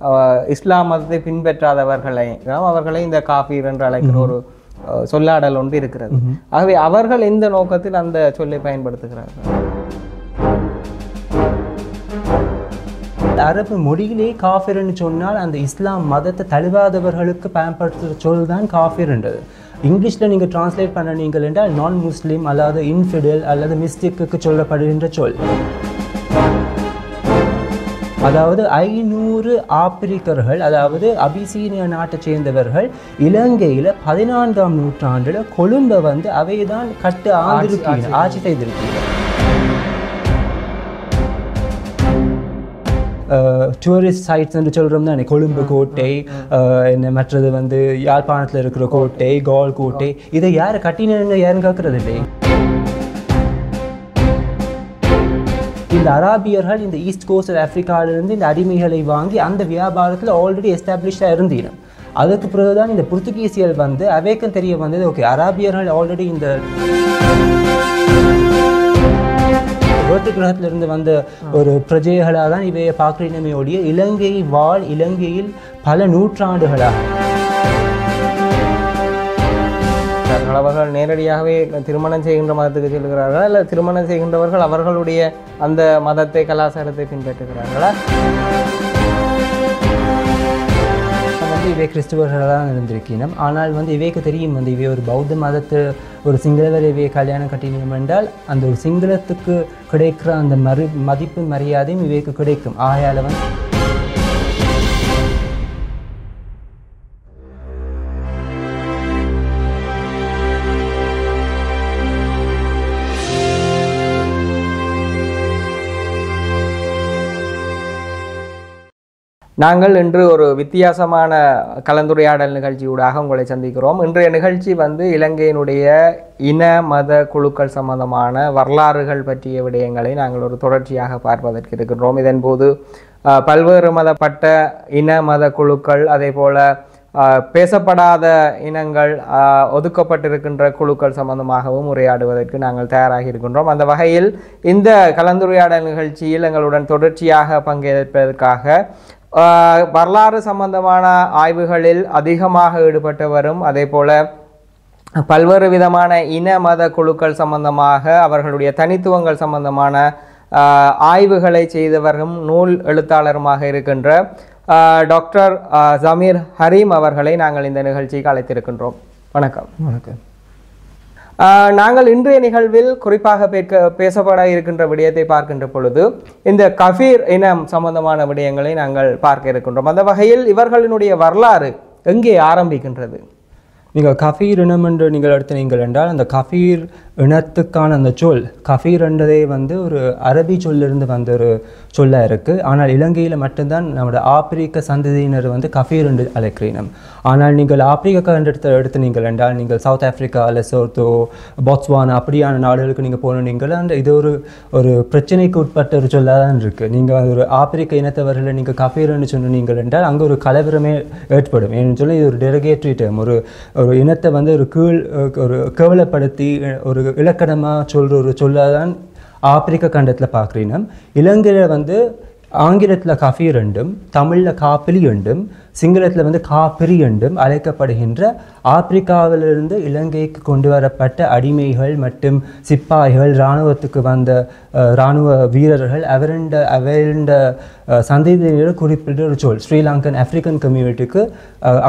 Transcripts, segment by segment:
இஸ்லாம் மதத்தை பின்பற்றாதவர்களை அவர்களை இந்த காஃபீர் என்று அழைக்கிற ஒரு சொல்லாடல் ஒன்று இருக்கிறது. ஆகவே அவர்கள் எந்த நோக்கத்தில் அந்த சொல்லை பயன்படுத்துகிறார்கள்? அரபு மொழியிலே காஃபிர்னு சொன்னால் அந்த இஸ்லாம் மதத்தை தழுவாதவர்களுக்கு பயன்படுத்துகிற சொல் தான் காஃபிர்ன்றது. இங்கிலீஷில் நீங்கள் டிரான்ஸ்லேட் பண்ண நீங்கள் என்றால் நான் முஸ்லீம் அல்லது இன்ஃபிடல் அல்லது மிஸ்டிக்கு சொல்லப்படுகின்ற சொல். அதாவது 500 ஆப்பிரிக்கர்கள், அதாவது அபிசீனியா நாட்டை சேர்ந்தவர்கள் இலங்கையில் 14ஆம் நூற்றாண்டில் கொழும்பை வந்து அவைதான் ஆட்சி செய்திருக்கீங்க. டூரிஸ்ட் சைட்ஸ் என்று சொல்கிறோம் தானே, கொழும்பு கோட்டை, மற்றது வந்து யாழ்ப்பாணத்தில் இருக்கிற கோட்டை, கால் கோட்டை, இதை யார் கட்டினு யாரும் கேட்கறது இல்லை. இந்த அராபியர்கள் இந்த ஈஸ்ட் கோஸ்ட் ஆப்பிரிக்காவிலிருந்து இந்த அடிமைகளை வாங்கி அந்த வியாபாரத்தில் ஆல்ரெடி எஸ்டாப்ளிஷ்டாக இருந்தீங்க. அதுக்கு பிறகுதான் இந்த புர்த்துகீசியல் வந்து அவேக்கம் தெரிய வந்தது. ஓகே, அராபியர்கள் ஆல்ரெடி இந்த வேட்டு கிரகத்திலிருந்து வந்த ஒரு பிரஜைகளாக தான் இவையை பார்க்கிறீனமே ஒழிய இலங்கையில் பல நூற்றாண்டுகளாக அவர்கள் நேரடியாகவே திருமணம் செய்கின்ற மதத்துக்கு செல்கிறார்களா, இல்லை திருமணம் செய்கின்றவர்கள் அவர்களுடைய அந்த மதத்தை கலாச்சாரத்தை பின்பற்றுகிறார்களா? வந்து இவை கிறிஸ்துவர்களாக தான் இருந்திருக்கணும். ஆனால் வந்து இவைக்கு தெரியும் வந்து இவை ஒரு பௌத்த மதத்தை ஒரு சிங்களவர் இவையை கல்யாணம் கட்டினோம் என்றால் அந்த ஒரு சிங்களத்துக்கு கிடைக்கிற அந்த மதிப்பு மரியாதையும் இவைக்கு கிடைக்கும். ஆகையால் வந்து நாங்கள் இன்று ஒரு வித்தியாசமான கலந்துரையாடல் நிகழ்ச்சியூடாக உங்களை சந்திக்கிறோம். இன்றைய நிகழ்ச்சி வந்து இலங்கையினுடைய இன மத குழுக்கள் சம்பந்தமான வரலாறுகள் பற்றிய விடயங்களை நாங்கள் ஒரு தொடர்ச்சியாக பார்ப்பதற்கு இருக்கின்றோம். இதன்போது பல்வேறு மதப்பட்ட இன மத குழுக்கள், அதே போல பேசப்படாத இனங்கள், ஒதுக்கப்பட்டிருக்கின்ற குழுக்கள் சம்பந்தமாகவும் உரையாடுவதற்கு நாங்கள் தயாராகி இருக்கின்றோம். அந்த வகையில் இந்த கலந்துரையாடல் நிகழ்ச்சியில் எங்களுடன் தொடர்ச்சியாக பங்கேற்பதற்காக வரலாறு சம்பந்தமான ஆய்வுகளில் அதிகமாக ஈடுபட்டவரும், அதே போல பல்வேறு விதமான இன மத குழுக்கள் சம்பந்தமாக அவர்களுடைய தனித்துவங்கள் சம்பந்தமான ஆய்வுகளை செய்தவரும் நூல் எழுத்தாளருமாக இருக்கின்ற டாக்டர் ஜமீர் ஹரீம் அவர்களை நாங்கள் இந்த நிகழ்ச்சிக்கு அழைத்திருக்கின்றோம். வணக்கம். வணக்கம். நாங்கள் இன்றைய நிகழ்வில் குறிப்பாக பேசப்பட இருக்கின்ற விடயத்தை பார்க்கின்ற பொழுது இந்த கஃபீர் இனம் சம்பந்தமான விடயங்களை நாங்கள் பார்க்க இருக்கின்றோம். அந்த வகையில் இவர்களினுடைய வரலாறு எங்கே ஆரம்பிக்கின்றது? நீங்கள் கஃபீர் இனம் என்று நீங்கள் எடுத்தீங்கள் என்றால் அந்த கஃபீர் இனத்துக்கான அந்த சொல் கஃபீர் என்றதே வந்து ஒரு அரபி சொல்லிருந்து வந்த ஒரு சொல்லாக இருக்குது. ஆனால் இலங்கையில் மட்டும்தான் நம்மளோட ஆப்பிரிக்க சந்ததியினர் வந்து கஃபீர் என்று அழைக்கிறோம். ஆனால் நீங்கள் ஆப்பிரிக்கா எடுத்து நீங்கள் என்றால் நீங்கள் சவுத் ஆப்பிரிக்கா, லெசோத்தோ, பாட்ஸ்வானா அப்படியான நாடுகளுக்கு நீங்கள் போனீங்கள் அந்த இது ஒரு பிரச்சனைக்கு உட்பட்ட ஒரு சொல்லாக தான் இருக்குது. நீங்கள் ஒரு ஆப்பிரிக்க இனத்தவர்களை நீங்கள் கஃபீர்னு சொன்னீங்கள் என்றால் அங்கே ஒரு கலவரமே ஏற்படும். ஏன்னு சொல்லி இது ஒரு டெரகேட்டரி டேர்ம், ஒரு இனத்தை வந்து ஒரு கேவலப்படுத்தி ஒரு இலக்கணமாக சொல்கிற ஒரு சொல்லாதான் ஆப்பிரிக்க கண்டத்தில் பார்க்குறீங்க. இலங்கையில் வந்து ஆங்கிலத்தில் கஃபீர் என்றும், தமிழில் காப்பிலி என்றும், சிங்களத்தில் வந்து காப்பிரி என்றும் அழைக்கப்படுகின்ற ஆப்பிரிக்காவிலிருந்து இலங்கைக்கு கொண்டு வரப்பட்ட அடிமைகள் மற்றும் சிப்பாய்கள், இராணுவத்துக்கு வந்த இராணுவ வீரர்கள், அவருண்ட சந்ததியினர் குறிப்பிட்ட ஒரு சொல். ஸ்ரீலங்கன் ஆப்பிரிக்கன் கம்யூனிட்டிக்கு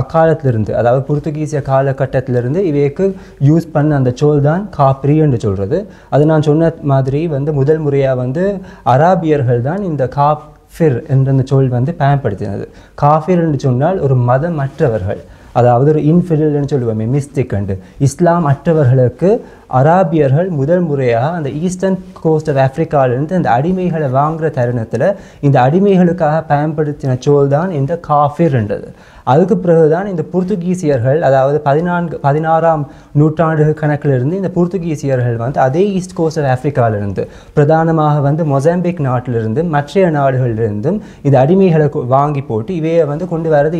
அக்காலத்திலிருந்து, அதாவது புர்த்துகீசிய காலகட்டத்திலிருந்து இவைக்கு யூஸ் பண்ண அந்த சொல் தான் காப்பிரி என்று சொல்கிறது. அது நான் சொன்ன மாதிரி வந்து முதல் முறையாக வந்து அராபியர்கள் தான் இந்த காஃபிர் என்ற சொல் வந்து பயன்படுத்தினது. காஃபிர் என்று சொன்னால் ஒரு மதமற்றவர்கள், அதாவது ஒரு இன்ஃபிடல்னு சொல்லுவோமே, மிஸ்டிக் அண்டு இஸ்லாம் அற்றவர்களுக்கு அராபியர்கள் முதல் முறையாக அந்த ஈஸ்டர்ன் கோஸ்ட் ஆஃப் ஆப்பிரிக்காவிலிருந்து அந்த அடிமைகளை வாங்குகிற தருணத்தில் இந்த அடிமைகளுக்காக பயன்படுத்தின சொல் தான் இந்த காஃபிர் என்றது. அதுக்கு பிறகுதான் இந்த புர்த்துகீசியர்கள், அதாவது 16ஆம் நூற்றாண்டு கணக்கிலிருந்து இந்த புர்த்துகீசியர்கள் வந்து அதே ஈஸ்ட் கோஸ்ட் ஆஃப் ஆப்பிரிக்காவிலிருந்து பிரதானமாக வந்து மொசாம்பிக் நாட்டிலிருந்து மற்ற நாடுகளிலிருந்தும் இந்த அடிமைகளை வாங்கி போட்டு இவையை வந்து கொண்டு வர்றது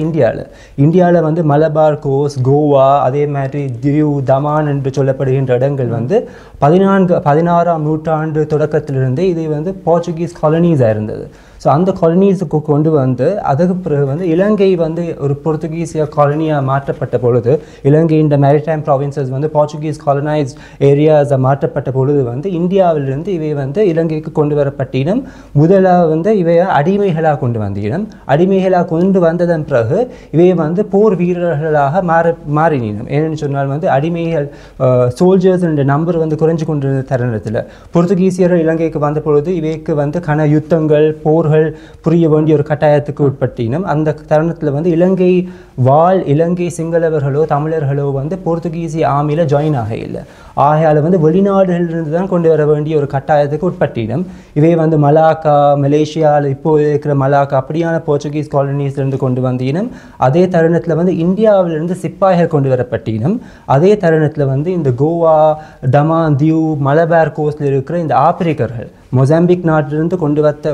இந்தியாவில் வந்து மலபார் கோஸ்ட், கோவா, அதே மாதிரி தியூ, தமான் என்று சொல்லப்படுகின்ற இடங்கள் வந்து 16ஆம் நூற்றாண்டு தொடக்கத்திலிருந்து இது வந்து போர்ச்சுகீஸ் காலனிஸாக இருந்தது. ஸோ அந்த காலனிஸுக்கு கொண்டு வந்து அதுக்கு பிறகு வந்து இலங்கை வந்து ஒரு போர்த்துகீசிய காலனியாக மாற்றப்பட்ட பொழுது, இலங்கை இந்த மேரிடைம் ப்ராவின்சஸ் வந்து போர்ச்சுகீஸ் காலனைஸ்ட் ஏரியாஸை மாற்றப்பட்ட பொழுது வந்து இந்தியாவிலிருந்து இவை வந்து இலங்கைக்கு கொண்டு வரப்பட்டினம். முதலாக வந்து இவை அடிமைகளாக கொண்டு வந்தினம். அடிமைகளாக கொண்டு வந்ததன் பிறகு இவை வந்து போர் வீரர்களாக மாறினோம். ஏன்னு சொன்னால் வந்து அடிமைகள் சோல்ஜர்ஸ் நம்பர் வந்து குறைஞ்சு கொண்டிருந்த தருணத்தில் போர்த்துகீசியர்கள் இலங்கைக்கு வந்த பொழுது இவைக்கு வந்து கன யுத்தங்கள் போர்கள் புரிய வேண்டிய ஒரு கட்டாயத்துக்கு உட்பட்டினம். அந்த தருணத்தில் வந்து இலங்கை சிங்களவர்களோ தமிழர்களோ வந்து போர்த்துகீசிய ஆர்மியில் ஜாயின் ஆக இல்லை. ஆகையால் வந்து வெளிநாடுகளிலிருந்து தான் கொண்டு வர வேண்டிய ஒரு கட்டாயத்துக்கு உட்பட்டினம். இவை வந்து மலாக்கா, மலேசியாவில் இப்போது இருக்கிற மலாக்கா அப்படியான போர்ச்சுகீஸ் காலனிஸ்லேருந்து கொண்டு வந்தினம். அதே தருணத்தில் வந்து இந்தியாவிலிருந்து சிப்பாய்கள் கொண்டு வரப்பட்டினம். அதே தருணத்தில் வந்து இந்த கோவா, டமான் தீவு, மலபார் கோஸ்டில் இருக்கிற இந்த ஆப்பிரிக்கர்கள், மொசாம்பிக் நாட்டிலிருந்து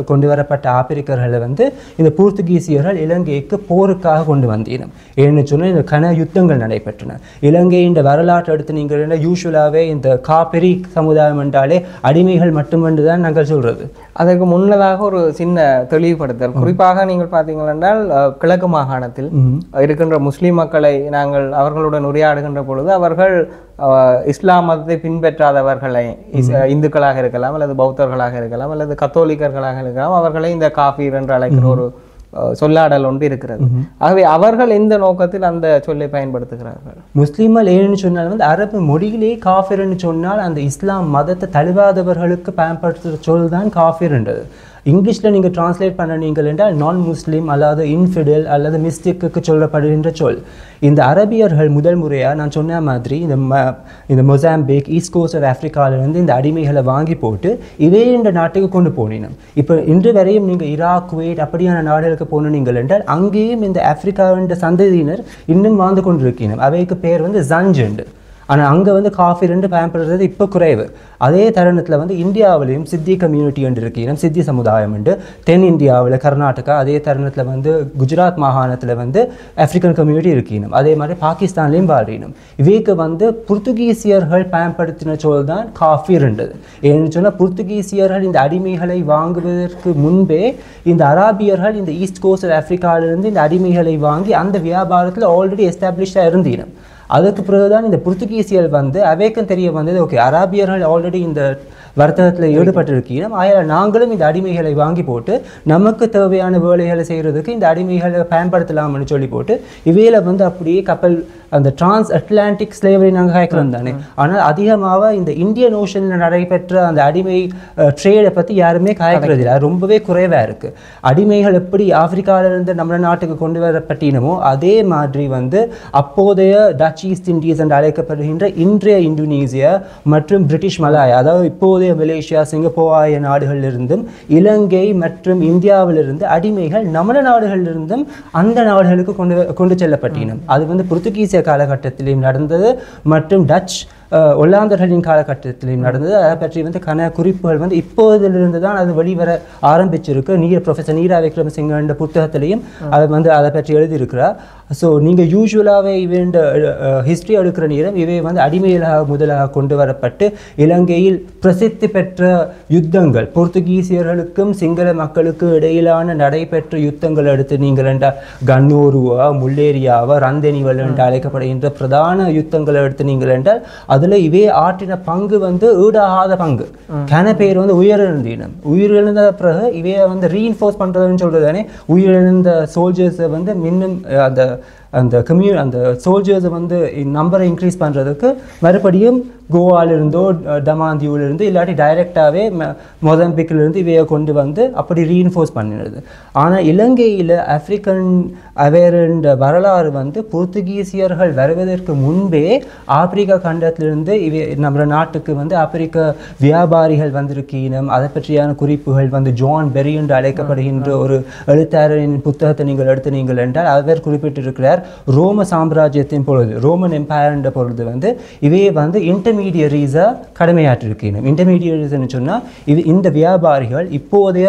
கொண்டு வரப்பட்ட ஆப்பிரிக்கர்களை வந்து இந்த போர்த்துகீசியர்கள் இலங்கைக்கு போருக்காக கொண்டு வந்தினம். ஏன்னு சொன்னால் இந்த கன யுத்தங்கள் நடைபெற்றன. இலங்கையின் வரலாற்று எடுத்து நீங்கள் யூஸ்வலாகவே இந்த காப்பிரி சமுதாயம் என்றாலே அடிமைகள் மட்டுமென்று தான் நாங்கள் சொல்கிறது. அதற்கு முன்னதாக ஒரு சின்ன தெளிவுபடுத்தல், குறிப்பாக நீங்கள் பார்த்தீங்களென்றால் கிழக்கு மாகாணத்தில் இருக்கின்ற முஸ்லீம் மக்களை நாங்கள் அவர்களுடன் உரையாடுகின்ற பொழுது அவர்கள் இஸ்லாம் மதத்தை பின்பற்றாதவர்களை, இந்துக்களாக இருக்கலாம் அல்லது பௌத்தர்களாக இருக்கலாம் அல்லது கத்தோலிக்கர்களாக இருக்கலாம், அவர்களை இந்த காஃபீர் என்று அழைக்கிற ஒரு சொல்லாடல் ஒன்று இருக்கிறது. ஆகவே அவர்கள் எந்த நோக்கத்தில் அந்த சொல்லை பயன்படுத்துகிறார்கள்? முஸ்லீம்கள் ஏன்னு சொன்னால் வந்து அரபு மொழியிலே காஃபிர்னு சொன்னால் அந்த இஸ்லாம் மதத்தை தழுவாதவர்களுக்கு பயன்படுத்துகிற சொல் தான் காஃபிர்ன்றது. இங்கிலீஷில் நீங்கள் டிரான்ஸ்லேட் பண்ண நீங்கள் என்றால் நான் முஸ்லீம் அல்லது இன்ஃபிடல் அல்லது மிஸ்டிக்கு சொல்லப்படுகின்ற சொல். இந்த அரபியர்கள் முதல் முறையாக நான் சொன்ன மாதிரி இந்த மொசாம்பிக், ஈஸ்ட் கோஸ்ட் ஆஃப் ஆஃப்ரிக்காவிலிருந்து இந்த அடிமைகளை வாங்கி போட்டு இதே இந்த நாட்டுக்கு கொண்டு போனீங்க. இப்போ இன்று வரையும் நீங்கள் ஈராக், குவைட் அப்படியான நாடுகளுக்கு போனீங்கள் என்றால் அங்கேயும் இந்த ஆஃப்ரிக்காவின் சந்ததியினர் இன்னும் வாழ்ந்து கொண்டிருக்கீங்க. அவைக்கு பேர் வந்து ஜன்ஜெண்டு. ஆனால் அங்கே வந்து காஃபிர் பயன்படுறது இப்போ குறைவு. அதே தருணத்தில் வந்து இந்தியாவிலையும் சித்தி கம்யூனிட்டி என்று இருக்கணும், சித்தி சமுதாயம் என்று. தென் இந்தியாவில் கர்நாடகா, அதே தருணத்தில் வந்து குஜராத் மாகாணத்தில் வந்து ஆஃப்ரிக்கன் கம்யூனிட்டி இருக்கணும். அதே மாதிரி பாகிஸ்தான்லேயும் வாழ்றணும். இவைக்கு வந்து புர்த்துகீசியர்கள் பயன்படுத்தின சொல் தான் காஃபிர்ன்றது. ஏன்னு சொன்னால் புர்த்துகீசியர்கள் இந்த அடிமைகளை வாங்குவதற்கு முன்பே இந்த அராபியர்கள் இந்த ஈஸ்ட் கோஸ்ட் ஆஃப்ரிக்காவிலிருந்து இந்த அடிமைகளை வாங்கி அந்த வியாபாரத்தில் ஆல்ரெடி எஸ்டாப்ளிஷ்டாக இருந்தீனம். அதுக்கு பிறகுதான் இந்த புர்த்துகீசியர் வந்து அவைக்கும் தெரிய வந்தது, ஓகே அராபியர்கள் ஆல்ரெடி இந்த வர்த்தகத்தில் ஈடுபட்டிருக்கிறோம், ஆயால் நாங்களும் இந்த அடிமைகளை வாங்கி போட்டு நமக்கு தேவையான வேலைகளை செய்கிறதுக்கு இந்த அடிமைகளை பயன்படுத்தலாம்னு சொல்லி போட்டு இவையில் வந்து அப்படியே கப்பல் அந்த டிரான்ஸ் அட்லாண்டிக் ஸ்லேவரி நாங்கள் கேட்குறோம் தானே. ஆனால் அதிகமாக இந்த இந்தியன் ஓஷனில் நடைபெற்ற அந்த அடிமை ட்ரேடை பற்றி யாருமே காய்க்கிறது இல்லை, ரொம்பவே குறைவாக இருக்குது. அடிமைகள் எப்படி ஆப்பிரிக்காவிலிருந்து நம்ம நாட்டுக்கு கொண்டு வரப்பட்டினமோ அதே மாதிரி வந்து அப்போதைய டச் ஈஸ்ட் இண்டீஸ் என்று அழைக்கப்படுகின்ற இன்றைய இந்தோனேசியா மற்றும் பிரிட்டிஷ் மலாயா, அதாவது இப்போதைய மலேசியா, சிங்கப்பூர் ஆகிய நாடுகளிலிருந்தும் இலங்கை மற்றும் இந்தியாவிலிருந்து அடிமைகள் நம்ம நாடுகளிலிருந்தும் அந்த நாடுகளுக்கு கொண்டு செல்லப்பட்டினோம். அது வந்து புர்த்துகீசிய காலகட்டத்திலையும் நடந்தது மற்றும் டச் ஒல்லாந்தர்களின் காலகட்டத்திலையும் நடந்தது. அதை பற்றி வந்து கன குறிப்புகள் வந்து இப்போதிலிருந்து தான் அது வெளிவர ஆரம்பிச்சிருக்கு. ப்ரொஃபஸர் நீரா விக்ரமசிங்க என்ற புத்தகத்திலையும் அதை வந்து அதை பற்றி எழுதியிருக்கிறார். ஸோ நீங்கள் யூஸ்வலாகவே இவன் ஹிஸ்ட்ரி எடுக்கிற நேரம் இவை வந்து அடிமைகளாக முதலாக கொண்டு வரப்பட்டு இலங்கையில் பிரசித்தி பெற்ற யுத்தங்கள், போர்த்துகீசியர்களுக்கும் சிங்கள மக்களுக்கும் இடையிலான நடைபெற்ற யுத்தங்கள் எடுத்து நீங்கள் என்றால் கண்ணூருவா, முல்லேரியாவா, ரந்தனிவல் என்று அழைக்கப்படுகின்ற பிரதான யுத்தங்களை எடுத்து நீங்கள் என்றால் அதில் இவே ஆற்றின பங்கு வந்து ஈடாகாத பங்கு. கன பேர் வந்து உயிரிழந்த பிறகு இவையை வந்து ரீஇன்ஃபோர்ஸ் பண்ணுறதுன்னு சொல்கிறது தானே. உயிரிழந்த சோல்ஜர்ஸை வந்து மின்னும் அந்த சோல்ஜர்ஸை வந்து நம்பரை இன்க்ரீஸ் பண்ணுறதுக்கு மறுபடியும் கோவாலிருந்தோ டமாந்தியூலிருந்து இல்லாட்டி டைரெக்டாகவே மொசாம்பிக்கிலிருந்து இவையை கொண்டு வந்து அப்படி ரீஇன்ஃபோர்ஸ் பண்ணிடுது. ஆனால் இலங்கையில் ஆஃப்ரிக்கன் அவேரண்ட வரலாறு வந்து போர்த்துகீசியர்கள் வருவதற்கு முன்பே ஆப்பிரிக்கா கண்டத்திலிருந்து இவை நம்ம நாட்டுக்கு வந்து ஆப்பிரிக்க வியாபாரிகள் வந்திருக்கீனம். அதை பற்றியான குறிப்புகள் வந்து ஜான் பெரி என்று அழைக்கப்படுகின்ற ஒரு எழுத்தாளரின் புத்தகத்தை நீங்கள் எடுத்து நீங்கள் என்றால் அவர் குறிப்பிட்டிருக்கிறார். ரோம சாம்ராஜ்யத்தின் பொழுது, ரோமன் எம்பையர் என்ற பொழுது வந்து இவையே வந்து இன்டர்மீடியரிஸாக கடமையாற்றிருக்கணும். இன்டர்மீடியரிஸ்ன்னு சொன்னால் இந்த வியாபாரிகள் இப்போதைய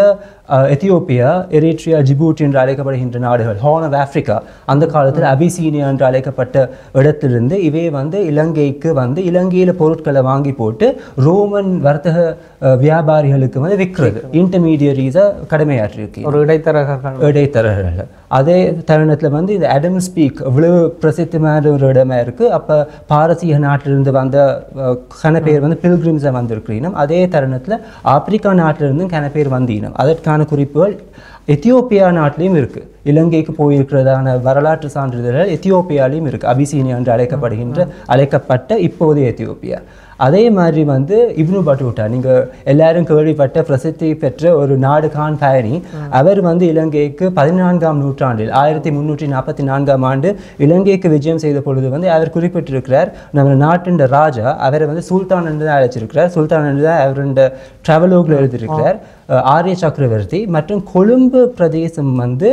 எத்தியோப்பியா, எரிட்ரியா, ஜிபூட்டி என்று அழைக்கப்படுகின்ற நாடுகள், ஹார்ன் ஆஃப் ஆஃப்ரிக்கா, அந்த காலத்தில் அபிசீனியா என்று அழைக்கப்பட்ட இடத்திலிருந்து இவை வந்து இலங்கைக்கு வந்து இலங்கையில் பொருட்களை வாங்கி போட்டு ரோமன் வர்த்தக வியாபாரிகளுக்கு வந்து விற்கிறது. இன்டர்மீடியரிஸை கடமையாற்றிருக்கு, ஒரு இடைத்தரகர்கள். அதே தருணத்தில் வந்து இந்த அடம்ஸ் பீக் இவ்வளவு பிரசித்தமான ஒரு இடமா இருக்குது. அப்போ பாரசீக நாட்டிலிருந்து வந்த கன பேர் வந்து பில்கிரிம்ஸை வந்திருக்கிறீனும், அதே தருணத்தில் ஆப்பிரிக்கா நாட்டிலிருந்தும் கன பேர் வந்தீனும். அதற்கான குறிப்புகள் எத்தியோப்பியா நாட்டிலையும் இருக்குது. இலங்கைக்கு போயிருக்கிறதான வரலாற்று சான்றிதழ்கள் எத்தியோப்பியாலையும் இருக்குது. அபிசீனியா என்று அழைக்கப்பட்ட இப்போதைய எத்தியோப்பியா. அதே மாதிரி வந்து இப்னு பட்டூட்டா, நீங்கள் எல்லாரும் கேள்விப்பட்ட பிரசித்தி பெற்ற ஒரு நாடு கான் பயணி, அவர் வந்து இலங்கைக்கு 14ஆம் நூற்றாண்டில் 1344ஆம் ஆண்டு இலங்கைக்கு விஜயம் செய்த பொழுது வந்து அவர் குறிப்பிட்டிருக்கிறார், நம்ம நாட்டின் ராஜா அவரை வந்து சுல்தான் என்று தான் அழைச்சிருக்கிறார். சுல்தான் என்று தான் அவருடைய ட்ராவலோகில் எழுதியிருக்கிறார். ஆரிய சக்கரவர்த்தி மற்றும் கொழும்பு பிரதேசம் வந்து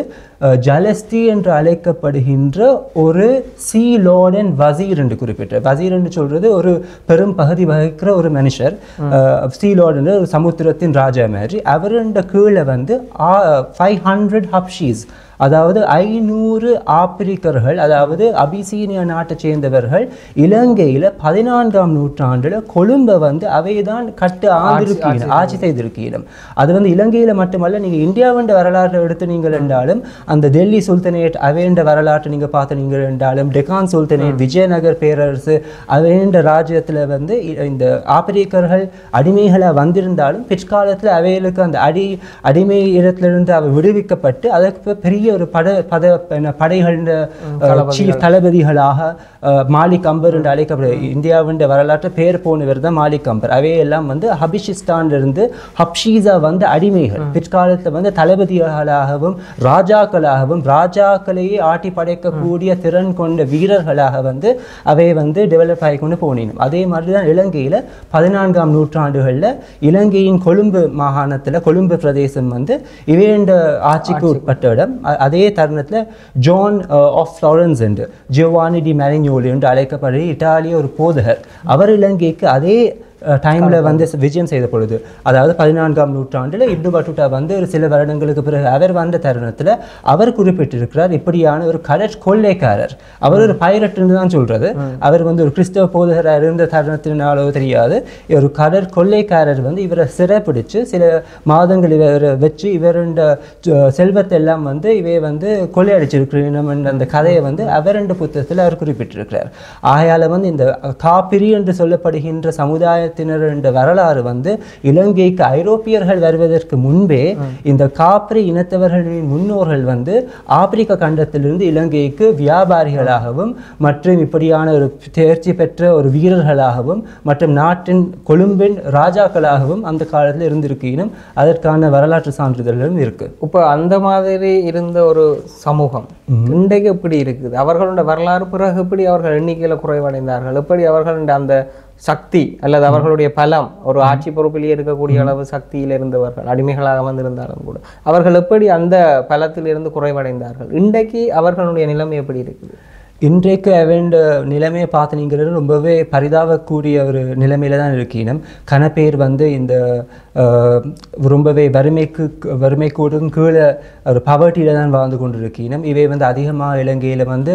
ஜலஸ்தி என்று அழைக்கப்படுகின்ற ஒரு சி லார்டன் வசீர் என்று குறிப்பிட்டார். வசீர் என்று சொல்றது ஒரு பெரும் பகுதி வகிக்கிற ஒரு மனுஷர். சி லார்டன் ஒரு சமுத்திரத்தின் ராஜா மாதிரி. அவருடைய கீழே வந்து 500 ஹப்ஷீஸ், அதாவது 500 ஆப்பிரிக்கர்கள், அதாவது அபிசீனியா நாட்டை சேர்ந்தவர்கள் இலங்கையில் 14ஆம் நூற்றாண்டில் கொழும்பை வந்து அவைதான் ஆட்சி செய்திருக்கீங்க. அது வந்து இலங்கையில் மட்டுமல்ல, நீங்கள் இந்தியாவின் வரலாற்றை எடுத்து நீங்கள் என்றாலும், அந்த டெல்லி சுல்தனேட் அவைண்ட வரலாற்றை நீங்கள் பார்த்து நீங்கள் என்றாலும், டெக்கான் சுல்தனேட், விஜயநகர் பேரரசு அவைண்ட ராஜ்யத்தில் வந்து இந்த ஆப்பிரிக்கர்கள் அடிமைகளாக வந்திருந்தாலும் பிற்காலத்தில் அவைகளுக்கு அந்த அடிமை இடத்திலிருந்து அவை விடுவிக்கப்பட்டு அதற்கு பெரிய ஒரு படைகளின் சீஃப் தளபதிகளாக மாலிக் அம்பர் என்று அழைக்கப்படும். இந்தியாவின் வரலாற்று பேர் போனவர் தான் மாலிக் அம்பர். அவையெல்லாம் வந்து ஹபிஷிஸ்தானிலிருந்து ஹப்ஷீஸா வந்து அடிமைகள், பிற்காலத்தில் வந்து தளபதிகளாகவும் ராஜாக்களாகவும் ராஜாக்களையே ஆட்டி படைக்கக்கூடிய திறன் கொண்ட வீரர்களாக வந்து அவை வந்து டெவலப் ஆகி கொண்டு போனோம். அதே மாதிரி தான் இலங்கையில் 14ஆம் நூற்றாண்டுகளில் இலங்கையின் கொழும்பு மாகாணத்தில் கொழும்பு பிரதேசம் வந்து இவையண்ட ஆட்சிக்கு உட்பட்ட இடம். அதே தருணத்தில் ஜான் ஆஃப் ஃப்ளாரன்ஸ் என்று ஜியோவானி டி மேரினியோலி என்று அழைக்கப்படுற இட்டாலிய ஒரு போதகர், அவர் இலங்கைக்கு அதே டைமில் வந்து விஜயம் செய்த பொழுது, அதாவது 14ஆம் நூற்றாண்டில் இப்னு பட்டூட்டா வந்து ஒரு சில வருடங்களுக்கு பிறகு அவர் வந்த தருணத்தில் அவர் குறிப்பிட்டிருக்கிறார், இப்படியான ஒரு கொள்ளைக்காரர், அவர் ஒரு பைரட்னு தான் சொல்றது, அவர் வந்து ஒரு கிறிஸ்தவ போதகராக இருந்த தருணத்தினாலோ தெரியாது, ஒரு கொள்ளைக்காரர் வந்து இவரை சிறைப்பிடிச்சு சில மாதங்கள் இவரை வச்சு இவருடைய செல்வத்தை எல்லாம் வந்து இவை வந்து கொள்ளையடிச்சிருக்கிறோம் என்ற அந்த கதையை வந்து அவருடைய புத்தகத்தில் அவர் குறிப்பிட்டிருக்கிறார். ஆகையால் வந்து இந்த காப்பிரி என்று சொல்லப்படுகின்ற சமுதாய என்ற வரலாறு வந்து இலங்கைக்கு ஐரோப்பியர்கள் வருவதற்கு முன்பே இந்த காப்ரி இனத்தவர்களின் முன்னோர்கள் வந்து ஆப்பிரிக்க கண்டத்திலிருந்து இலங்கைக்கு வியாபாரிகளாகவும் மற்றும் இப்படியான ஒரு தேர்ச்சி பெற்ற ஒரு வீரர்களாகவும் மற்றும் நாட்டின் கொழும்பின் ராஜாக்களாகவும் அந்த காலத்தில் இருந்திருக்கீனும் அதற்கான வரலாற்று சான்றிதழ்களும் இருக்கு. இப்போ அந்த மாதிரி இருந்த ஒரு சமூகம் இன்றைக்கு எப்படி இருக்குது? அவர்களோட வரலாறு பிறகு எப்படி அவர்கள் எண்ணிக்கையில் குறைவடைந்தார்கள்? எப்படி அவர்களுடைய அந்த சக்தி அல்லது அவர்களுடைய பலம், ஒரு ஆட்சி பொறுப்பிலேயே இருக்கக்கூடிய அளவு சக்தியில் இருந்தவர்கள் அடிமைகளாக வந்திருந்தாலும் கூட அவர்கள் எப்படி அந்த பலத்தில் இருந்து குறைவடைந்தார்கள்? இன்றைக்கு அவர்களுடைய நிலைமை எப்படி இருக்குது? இன்றைக்கு அவன் நிலைமையை பார்த்து நீங்கள் ரொம்பவே பரிதாபக்கூடிய ஒரு நிலைமையில தான் இருக்கீனும். கன பேர் வந்து இந்த ரொம்பவே வறுமைக்கூடும் கீழே ஒரு பவர்ட்டியில் தான் வாழ்ந்து கொண்டு இருக்கீனும். இவை வந்து அதிகமாக இலங்கையில் வந்து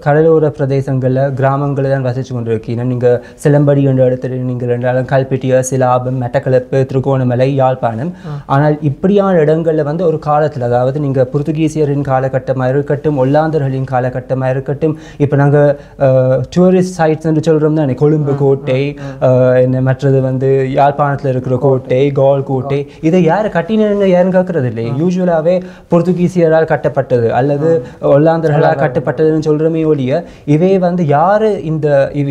கடலோர பிரதேசங்களில் கிராமங்களில் தான் வசித்து கொண்டு இருக்கீனும். நீங்கள் சிலம்படி என்ற இடத்துல நீங்கள் என்றாலும் கல்பெட்டியா, சிலாபம், மெட்டக்களப்பு, திருகோணமலை, யாழ்ப்பாணம். ஆனால் இப்படியான இடங்களில் வந்து ஒரு காலத்தில், அதாவது நீங்கள் புர்த்துகீசியரின் காலகட்டமாக இருக்கட்டும், ஒல்லாந்தர்களின் காலகட்டமாக இருக்கட்டும், இப்போ நாங்கள் டூரிஸ்ட் சைட்ஸ் என்று சொல்கிறோம் தான், கொழும்பு கோட்டை, மற்றது வந்து யாழ்ப்பாணத்தில் இருக்கிற கோட்டை, கால் கோட்டை, இதை யார் கட்டினு யாரும் கேட்கறது இல்லை. யூஸ்வலாகவே போர்த்துகீசியரால் கட்டப்பட்டது அல்லது ஒல்லாந்தர்களால் கட்டப்பட்டதுன்னு சொல்கிறோமே ஒழிய இவை வந்து யார் இந்த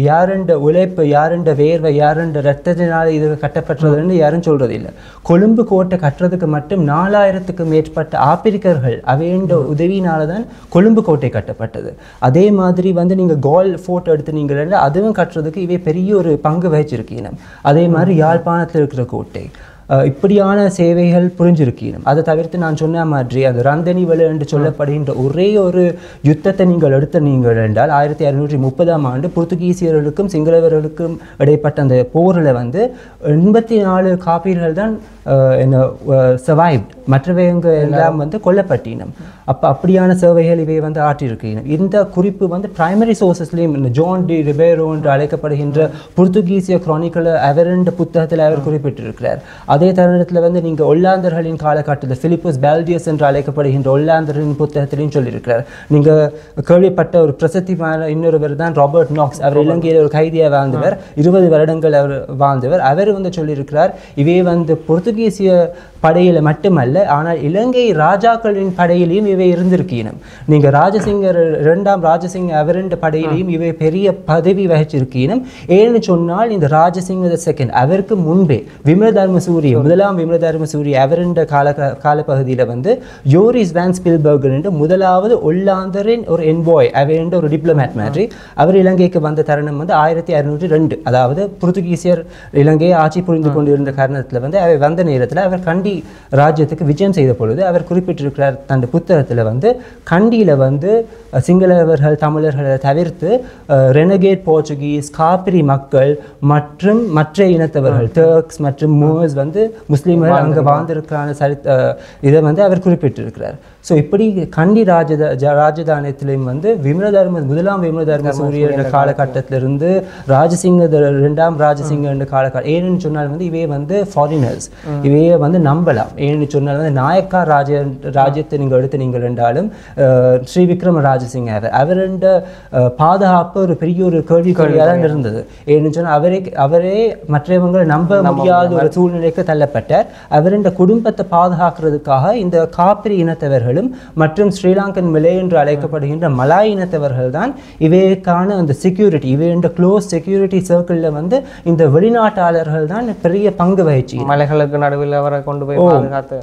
யாருண்ட உழைப்பு, யாருண்ட வேர்வை, யாருண்ட ரத்தத்தினால் இது கட்டப்பட்டதுன்னு யாரும் சொல்கிறது இல்லை. கொழும்பு கோட்டை கட்டுறதுக்கு மட்டும் 4000க்கும் மேற்பட்ட ஆப்பிரிக்கர்கள் அவைண்ட உதவியினால தான் கொழும்பு கோட்டை கட்டப்பட்டது. அதே மாதிரி வந்து நீங்கள் கால் ஃபோர்ட் எடுத்து நீங்கள் அதுவும் கட்டுறதுக்கு இவை பெரிய ஒரு பங்கு வகிச்சிருக்கீங்க. அதே மாதிரி யாழ்ப்பாணத்தில் இருக்கிற கோட்டை, இப்படியான சேவைகள் புரிஞ்சிருக்கணும். அதை தவிர்த்து நான் சொன்ன மாதிரி அந்த ரந்தனி வலு என்று சொல்லப்படுகின்ற ஒரே ஒரு யுத்தத்தை நீங்கள் நீங்கள் என்றால் 1630ஆம் ஆண்டு போர்த்துகீசியர்களுக்கும் சிங்களவர்களுக்கும் இடைப்பட்ட அந்த போரில் வந்து 84 காப்பீர்கள் தான் சர்வைவ்ட், மற்றவங்க எல்லாம் வந்து கொல்லப்பட்டினம். அப்போ அப்படியான சேவைகள் இவை வந்து ஆற்றியிருக்கணும். இந்த குறிப்பு வந்து பிரைமரி சோர்சஸ்லேயும் இந்த ஜான் டி ரிபேரோ என்று அழைக்கப்படுகின்ற போர்த்துகீசிய குரானிக்கல் அவரண்ட புத்தகத்தில் அவர் குறிப்பிட்டிருக்கிறார். அதே தருணத்தில் வந்து நீங்கள் ஒல்லாந்தர்களின் காலகட்டத்தில் பிலிப்பஸ் பால்டியஸ் என்று அழைக்கப்படுகின்ற ஒல்லாந்தர்களின் புத்தகத்திலையும் சொல்லியிருக்கிறார். நீங்கள் கேள்விப்பட்ட ஒரு பிரசித்தியான இன்னொருவர் தான் ராபர்ட் நாக்ஸ். அவர் இலங்கையில் ஒரு கைதியாக வாழ்ந்தவர், 20 வருடங்கள் அவர் வாழ்ந்தவர். அவர் வந்து சொல்லியிருக்கிறார், இவை வந்து போர்த்துகீசிய படையில் மட்டுமல்ல, ஆனால் இலங்கை ராஜாக்களின் படையிலையும் இவை இருந்திருக்கணும். நீங்கள் ராஜசிங்கர் 2ஆம் ராஜசிங்க அவரண்ட படையிலையும் இவை பெரிய பதவி வகிச்சிருக்கணும். ஏன்னு சொன்னால் இந்த ராஜசிங்க செகண்ட் அவருக்கு முன்பே விமலதர்ம சூரிய 1ஆம் விமலதர்ம சூரிய அவரண்ட காலப்பகுதியில் வந்து யோரிஸ் வேன் ஸ்பில்பர்க் என்ற முதலாவது ஒல்லாந்தரின் ஒரு என்வாய் அவரண்ட ஒரு டிப்ளமேட் மாதிரி அவர் இலங்கைக்கு வந்த தருணம் வந்து 1602. அதாவது போர்த்துகீசியர் இலங்கையை ஆட்சி புரிந்து கொண்டிருந்த காரணத்தில் வந்து அவர் வந்த நேரத்தில் அவர் கண்டி ராஜ்யத்துக்கு விஜயம் செய்த பொழுது அவர் குறிப்பிட்டிருக்கிறார் தன் புத்தகத்தில் வந்து கண்டியில் வந்து சிங்களவர்கள் தமிழர்களை தவிர்த்து ரெனகேட் போர்ச்சுகீஸ் காப்பிரி மக்கள் மற்றும் மற்ற இனத்தவர்கள் டர்க்ஸ் மற்றும் மூவர்ஸ் வந்து முஸ்லீம்கள் அங்கே வாழ்ந்திருக்கான இதை வந்து அவர் குறிப்பிட்டிருக்கிறார். ஸோ இப்படி கண்டி ராஜதானியத்திலையும் வந்து முதலாம் விமலதர்ம சூரிய காலகட்டத்திலிருந்து ராஜசிங்க 2ஆம் ராஜசிங்க என்ற காலகட்டம் ஏன்னு சொன்னால் வந்து இவையே வந்து ஃபாரினர்ஸ் இவையே வந்து நம்பலாம். ஏன்னு சொன்னால் வந்து நாயக்கா ராஜ்யத்தை நீங்கள் எடுத்து நீங்கள் என்றாலும் ஸ்ரீ விக்ரம ராஜசிங்க அவருடைய பாதுகாப்பு ஒரு பெரிய ஒரு கேள்விக்குறியாக தான் இருந்தது. ஏன்னு சொன்னால் அவரே மற்றவங்களை நம்ப முடியாத ஒரு சூழ்நிலைக்கு தள்ளப்பட்டார். அவருடைய குடும்பத்தை பாதுகாக்கிறதுக்காக இந்த காப்பிரி இனத்தவர்கள் மற்றும் ஸ்ரீலங்கன் மிலே என்று அழைக்கப்படுகின்ற மலாய் இனத்தவர்கள் தான் இவைக்கான அந்த செக்யூரிட்டி இவையோட க்ளோஸ் செக்யூரிட்டி சர்க்கிளில் வந்து இந்த வெளிநாட்டாளர்கள் தான் பெரிய பங்கு வகிச்சு மலைகளுக்கு நடுவில் அவரை கொண்டு போய்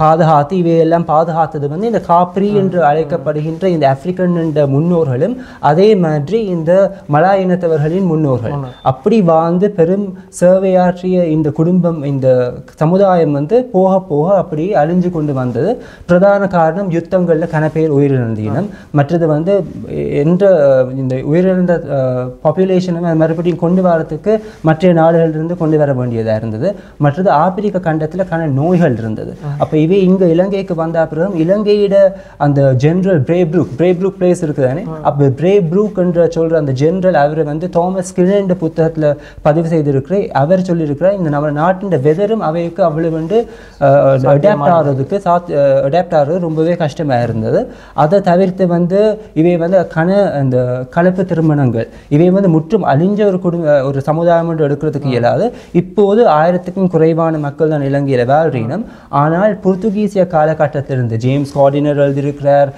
பாதுகாத்து இவையெல்லாம் பாதுகாத்தது வந்து இந்த காப்ரி என்று அழைக்கப்படுகின்ற இந்த ஆப்பிரிக்கன் முன்னோர்களும் அதே மாதிரி இந்த மலாய் இனத்தவர்களின் முன்னோர்கள் அப்படி வாழ்ந்து பெரும் சேவையாற்றிய இந்த குடும்பம் இந்த சமுதாயம் வந்து போக போக அப்படி அழிஞ்சு கொண்டு வந்தது. பிரதான காரணம் யுத்தங்களில் கன பேர் உயிரிழந்தீனம். மற்றது வந்து என்ற இந்த உயிரிழந்த பாப்புலேஷனை மறுபடியும் கொண்டு வரத்துக்கு மற்ற நாடுகளிலிருந்து கொண்டு வர வேண்டியதாக இருந்தது. மற்றது ஆப்பிரிக்க கண்டத்தில் கன நோய்கள் இருந்தது. அப்போ இவை இங்கே இலங்கைக்கு வந்த அப்புறம் இலங்கையிட அந்த ஜெனரல் பிரேப்ரூக் பிளேஸ் இருக்குதானே, அப்போ பிரேப்ரூக் என்ற சொல்கிற அந்த ஜெனரல் அவர் வந்து தாமஸ் ஸ்கின்னர் புத்தகத்தில் பதிவு செய்திருக்கிறார். அவர் சொல்லியிருக்கிறார் இந்த நம்ம நாட்டின் வெதரும் அவைக்கு அவ்வளவு வந்து அடாப்ட் ஆகிறது ரொம்பவே கஷ்டமாக இருந்தது. அதை தவிர்த்து வந்து இவை வந்து அந்த கலப்பு திருமணங்கள் இவை வந்து முற்றும் அழிஞ்ச ஒரு சமுதாயம் என்று எடுக்கிறதுக்கு இயலாது. இப்போது 1000க்கும் குறைவான மக்கள் தான் இலங்கையில் வாழ்றீனம். ஆனால் போர்த்துகீசிய காலகட்டத்திலிருந்து ஜேம்ஸ் கார்டினர் எழுதியிருக்கிறார்,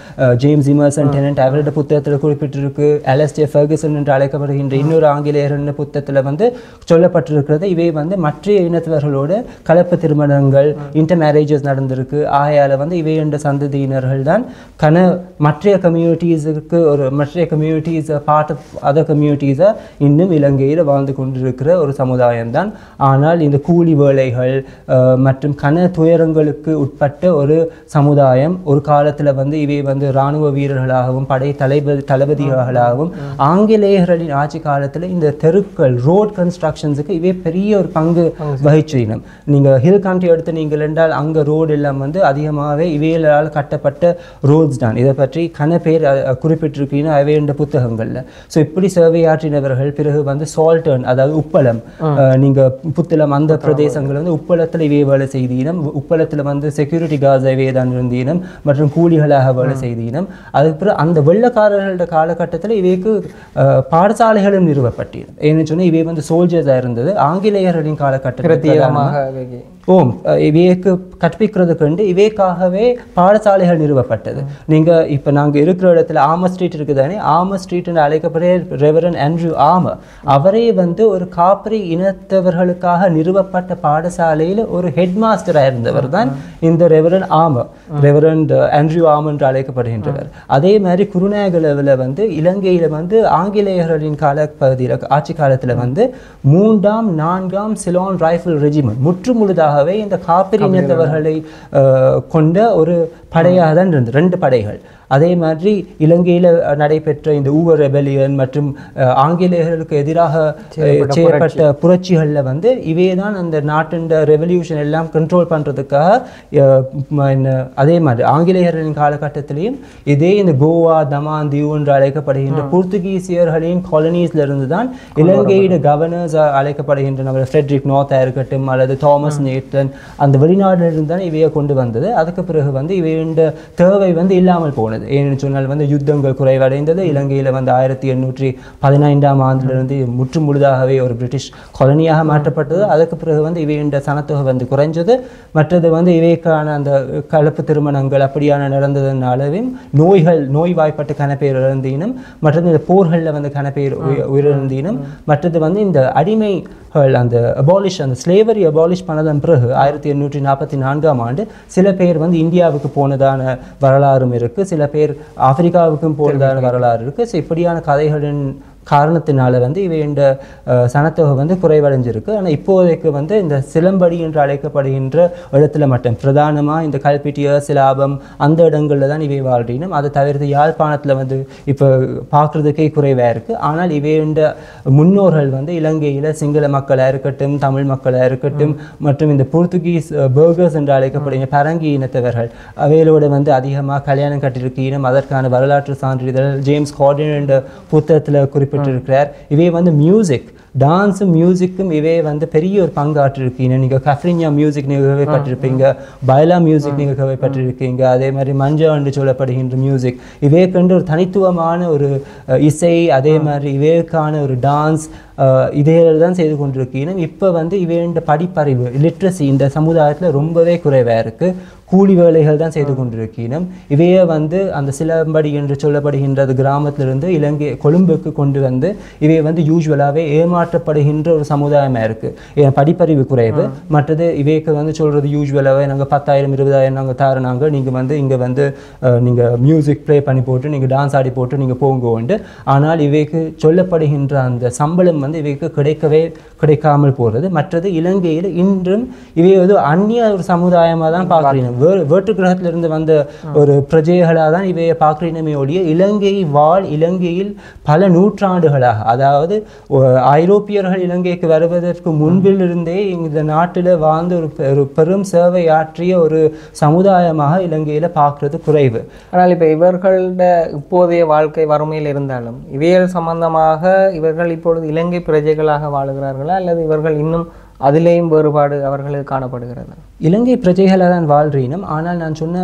ஜேம்ஸ் இமர்சன் டெனன்ட் அவருடைய புத்தகத்தில் குறிப்பிட்டிருக்கு, அலஸ்டே ஃபெர்குசன் என்று அழைக்கப்படுகின்ற இன்னொரு ஆங்கிலேயர் புத்தகத்தில் வந்து சொல்லப்பட்டிருக்கிறது. இவை வந்து மற்ற இனத்தவர்களோடு கலப்பு திருமணங்கள் இன்டர் மேரேஜஸ் நடந்திருக்கு. ஆகையால் வந்து இவை என்ற சந்ததியினர்கள் தான் மற்ற கம்யூனிட்டிஸுக்கு மற்ற கம்யூனிட்டிஸ் பார்ட் ஆஃப் அதர் கம்யூனிட்டிஸை இன்னும் இலங்கையில் வாழ்ந்து கொண்டிருக்கிற ஒரு சமுதாயம் தான். ஆனால் இந்த கூலி வேலைகள் மற்றும் துயரங்களுக்கு உட்பட்ட ஒரு சமுதாயம். ஒரு காலத்தில் வந்து இவை வந்து இராணுவ வீரர்களாகவும் படை தளபதிகளாகவும் ஆங்கிலேயர்களின் ஆட்சி காலத்தில் இந்த தெருக்கள் ரோட் கன்ஸ்ட்ரக்ஷன்ஸுக்கு இவை பெரிய ஒரு பங்கு வகிச்சினம். நீங்கள் ஹில் கண்ட்ரி எடுத்து நீங்கள் என்றால் அங்கே ரோடு எல்லாம் வந்து அதிகமாகவே இவைகளால் கட்டப்பட்ட ரோட்ஸ் தான். இதை பற்றி பேர் குறிப்பிட்டிருக்கீங்க அவை என்ற புத்தகங்களில். ஸோ இப்படி சேவையாற்றினவர்கள் பிறகு வந்து சால்டர்ன் அதாவது உப்பளம், நீங்கள் புத்தளம் அந்த பிரதேசங்கள் வந்து உப்பளத்தில் இவைய வேலை செய்தீனம். உப்பளத்தில் வந்து செக்யூரிட்டி கார்ட்ஸ் இவையே தான் இருந்தீனம் மற்றும் கூலிகளாக வேலை செய்தீனம். அதுக்கப்புறம் அந்த வெள்ளக்காரர்களோட காலகட்டத்தில் இவைக்கு பாடசாலைகளும் நிறுவப்பட்டீனம். ஏன்னு சொன்னால் இவை வந்து சோல்ஜர்ஸாக இருந்தது. ஆங்கிலேயர்களின் காலகட்டத்தில் இவைக்கு கற்பிக்கிறதுக்கு இவைக்காகவே பாடசாலைகள் நிறுவப்பட்டது. நீங்கள் இப்போ நாங்கள் இருக்கிற இடத்துல ஆமர் ஸ்ட்ரீட் இருக்குதானே, ஆமர் ஸ்ட்ரீட்னு அழைக்கப்படுற ரெவரன் ஆண்ட்ரூ ஆமர் அவரே வந்து ஒரு காப்ரி இனத்தவர்களுக்காக நிறுவப்பட்ட பாடசாலையில் ஒரு ஹெட் மாஸ்டராக இருந்தவர் தான் இந்த ரெவரன் ஆண்ட்ரூ ஆமர் என்று அழைக்கப்படுகின்றவர். அதே மாதிரி குருநாகலில் வந்து இலங்கையில் வந்து ஆங்கிலேயர்களின் காலப்பகுதியில் ஆட்சி காலத்தில் வந்து 3ஆம் 4ஆம் சிலோன் ரைஃபிள் ரெஜிமெண்ட் முற்றுமுழுதாக முழுமையாகவே இந்த காப்பிரி இனத்தவர்களை கொண்ட ஒரு படையாக தான் இருந்தது, 2 படைகள். அதே மாதிரி இலங்கையில் நடைபெற்ற இந்த ஊவர் ரெபெலியன் மற்றும் ஆங்கிலேயர்களுக்கு எதிராக செய்யப்பட்ட புரட்சிகளில் வந்து இவே தான் அந்த நாட்டின் ரெவல்யூஷன் எல்லாம் கண்ட்ரோல் பண்ணுறதுக்காக. அதே மாதிரி ஆங்கிலேயர்களின் காலகட்டத்திலையும் இதே இந்த கோவா, தமான், தீவு என்று அழைக்கப்படுகின்ற போர்த்துகீசியர்களின் காலனிஸ்ல இருந்து தான் இலங்கையோட கவர்னர்ஸ் அழைக்கப்படுகின்ற நம்ம ஃப்ரெட்ரிக் நார்த்தா இருக்கட்டும் அல்லது தாமஸ் நேட்டன் அந்த வெளிநாட்டிலிருந்து தான் இவையை கொண்டு வந்தது. அதுக்கு பிறகு வந்து இவையின் தேவை வந்து இல்லாமல் போனது. ஏன்னு சொன்னால் வந்து யுத்தங்கள் குறைவடைந்தது. இலங்கையில் வந்து 1815ஆம் ஆண்டிலிருந்து முற்று முழுதாகவே ஒரு பிரிட்டிஷ் காலனியாக மாற்றப்பட்டது. அதுக்கு பிறகு வந்து இவையுண்ட சனத்தொகை வந்து குறைஞ்சது. மற்றது வந்து இவைக்கான அந்த கலப்பு திருமணங்கள் அப்படியான நடந்ததுனாலவும் நோய்வாய்ப்பட்டு கனப்பேர் இழந்தீனும், மற்றது இந்த போர்களில் வந்து கனப்பேர் உயிரிழந்தீனும், மற்றது வந்து இந்த அடிமைகள் அந்த அந்த ஸ்லேவரி அபாலிஷ் பண்ணதன் பிறகு 1844ஆம் ஆண்டு சில பேர் வந்து இந்தியாவுக்கு போனதான வரலாறும் இருக்குது, சில பேர் ஆப்பிரிக்காவுக்கும் போனதான வரலாறு இருக்குது. ஸோ இப்படியான கதைகளின் காரணத்தினால வந்து இவையுண்ட சனத்தொகை வந்து குறைவடைஞ்சிருக்கு. ஆனால் இப்போதைக்கு வந்து இந்த சிலம்படி என்று அழைக்கப்படுகின்ற இடத்துல மட்டும் பிரதானமாக இந்த கல்பிட்டிய சிலாபம் அந்த இடங்களில் தான் இவை வாழ்றினும். அதை தவிர்த்து யாழ்ப்பாணத்தில் வந்து இப்போ பார்க்குறதுக்கே குறைவாக இருக்குது. ஆனால் இவையுண்ட முன்னோர்கள் வந்து இலங்கையில் சிங்கள மக்களாக இருக்கட்டும், தமிழ் மக்களாக இருக்கட்டும், மற்றும் இந்த போர்த்துகீஸ் பர்கர்ஸ் என்று அழைக்கப்படுகிற பரங்கி இனத்தவர்கள் அவைகளோட வந்து அதிகமாக கல்யாணம் கட்டியிருக்கீனும். அதற்கான வரலாற்று சான்றிதழ் ஜேம்ஸ் கார்டன் என்ற புத்தகத்தில் குறிப்பிட்டிருக்கிறார். இவை வந்து மியூசிக், டான்ஸும் மியூசிக்கும் இவே வந்து பெரிய ஒரு பங்காற்றிருக்கீங்க. நீங்கள் கஃப்ரின்யா மியூசிக் நீங்கள் கேள்விப்பட்டிருப்பீங்க, பைலா மியூசிக் நீங்கள் கேள்விப்பட்டிருக்கீங்க, அதே மாதிரி மஞ்சா என்று சொல்லப்படுகின்ற மியூசிக் இவே கண்டு ஒரு தனித்துவமான ஒரு இசை, அதே மாதிரி இவேக்கான ஒரு டான்ஸ் இதைகள் தான் செய்து கொண்டிருக்கீங்க. இப்போ வந்து இவையோட படிப்பறிவு லிட்ரஸி இந்த சமுதாயத்தில் ரொம்பவே குறைவாக இருக்குது. கூலி வேலைகள் தான் செய்து கொண்டிருக்கணும். இவையே வந்து அந்த சிலம்படி என்று சொல்லப்படுகின்றது கிராமத்திலிருந்து இலங்கை கொழும்புக்கு கொண்டு வந்து இவை வந்து யூஸ்வலாகவே ஏமாற்றப்படுகின்ற ஒரு சமுதாயமாக இருக்குது. படிப்பறிவு குறைவு. மற்றது இவைக்கு வந்து சொல்கிறது யூஸ்வலாகவே நாங்கள் 10,000 20,000 நாங்கள் தரனாங்க, நீங்கள் வந்து இங்கே வந்து நீங்கள் மியூசிக் ப்ளே பண்ணி போட்டு நீங்கள் டான்ஸ் ஆடி போட்டு நீங்கள் போங்க உண்டு. ஆனால் இவைக்கு சொல்லப்படுகின்ற அந்த சம்பளம் வந்து இவைக்கு கிடைக்காமல் போகிறது. மற்றது இலங்கையில் இன்றும் இவை வந்து அந்நிய ஒரு சமுதாயமாக தான் பார்க்குறீங்க. வேற்று கிரகத்திலிருந்து வந்த ஒரு பிரஜைகளாக தான் இவையை பார்க்குறீனமே ஒழிய இலங்கையில் பல நூற்றாண்டுகளாக, அதாவது ஐரோப்பியர்கள் இலங்கைக்கு வருவதற்கு முன்பிலிருந்தே இந்த நாட்டில் வாழ்ந்து ஒரு பெரும் சேவை ஆற்றிய ஒரு சமுதாயமாக இலங்கையில் பார்க்கறது குறைவு. ஆனால் இப்போ இவர்களோட இப்போதைய வாழ்க்கை வறுமையில் இருந்தாலும் இவையல் சம்பந்தமாக இவர்கள் இப்பொழுது இலங்கை பிரஜைகளாக வாழுகிறார்களா அல்லது இவர்கள் இன்னும் அதிலேயும் வேறுபாடு அவர்களுக்கு காணப்படுகிறது? இலங்கை பிரஜைகளாக தான் வாழ்றீனும். ஆனால் நான் சொன்ன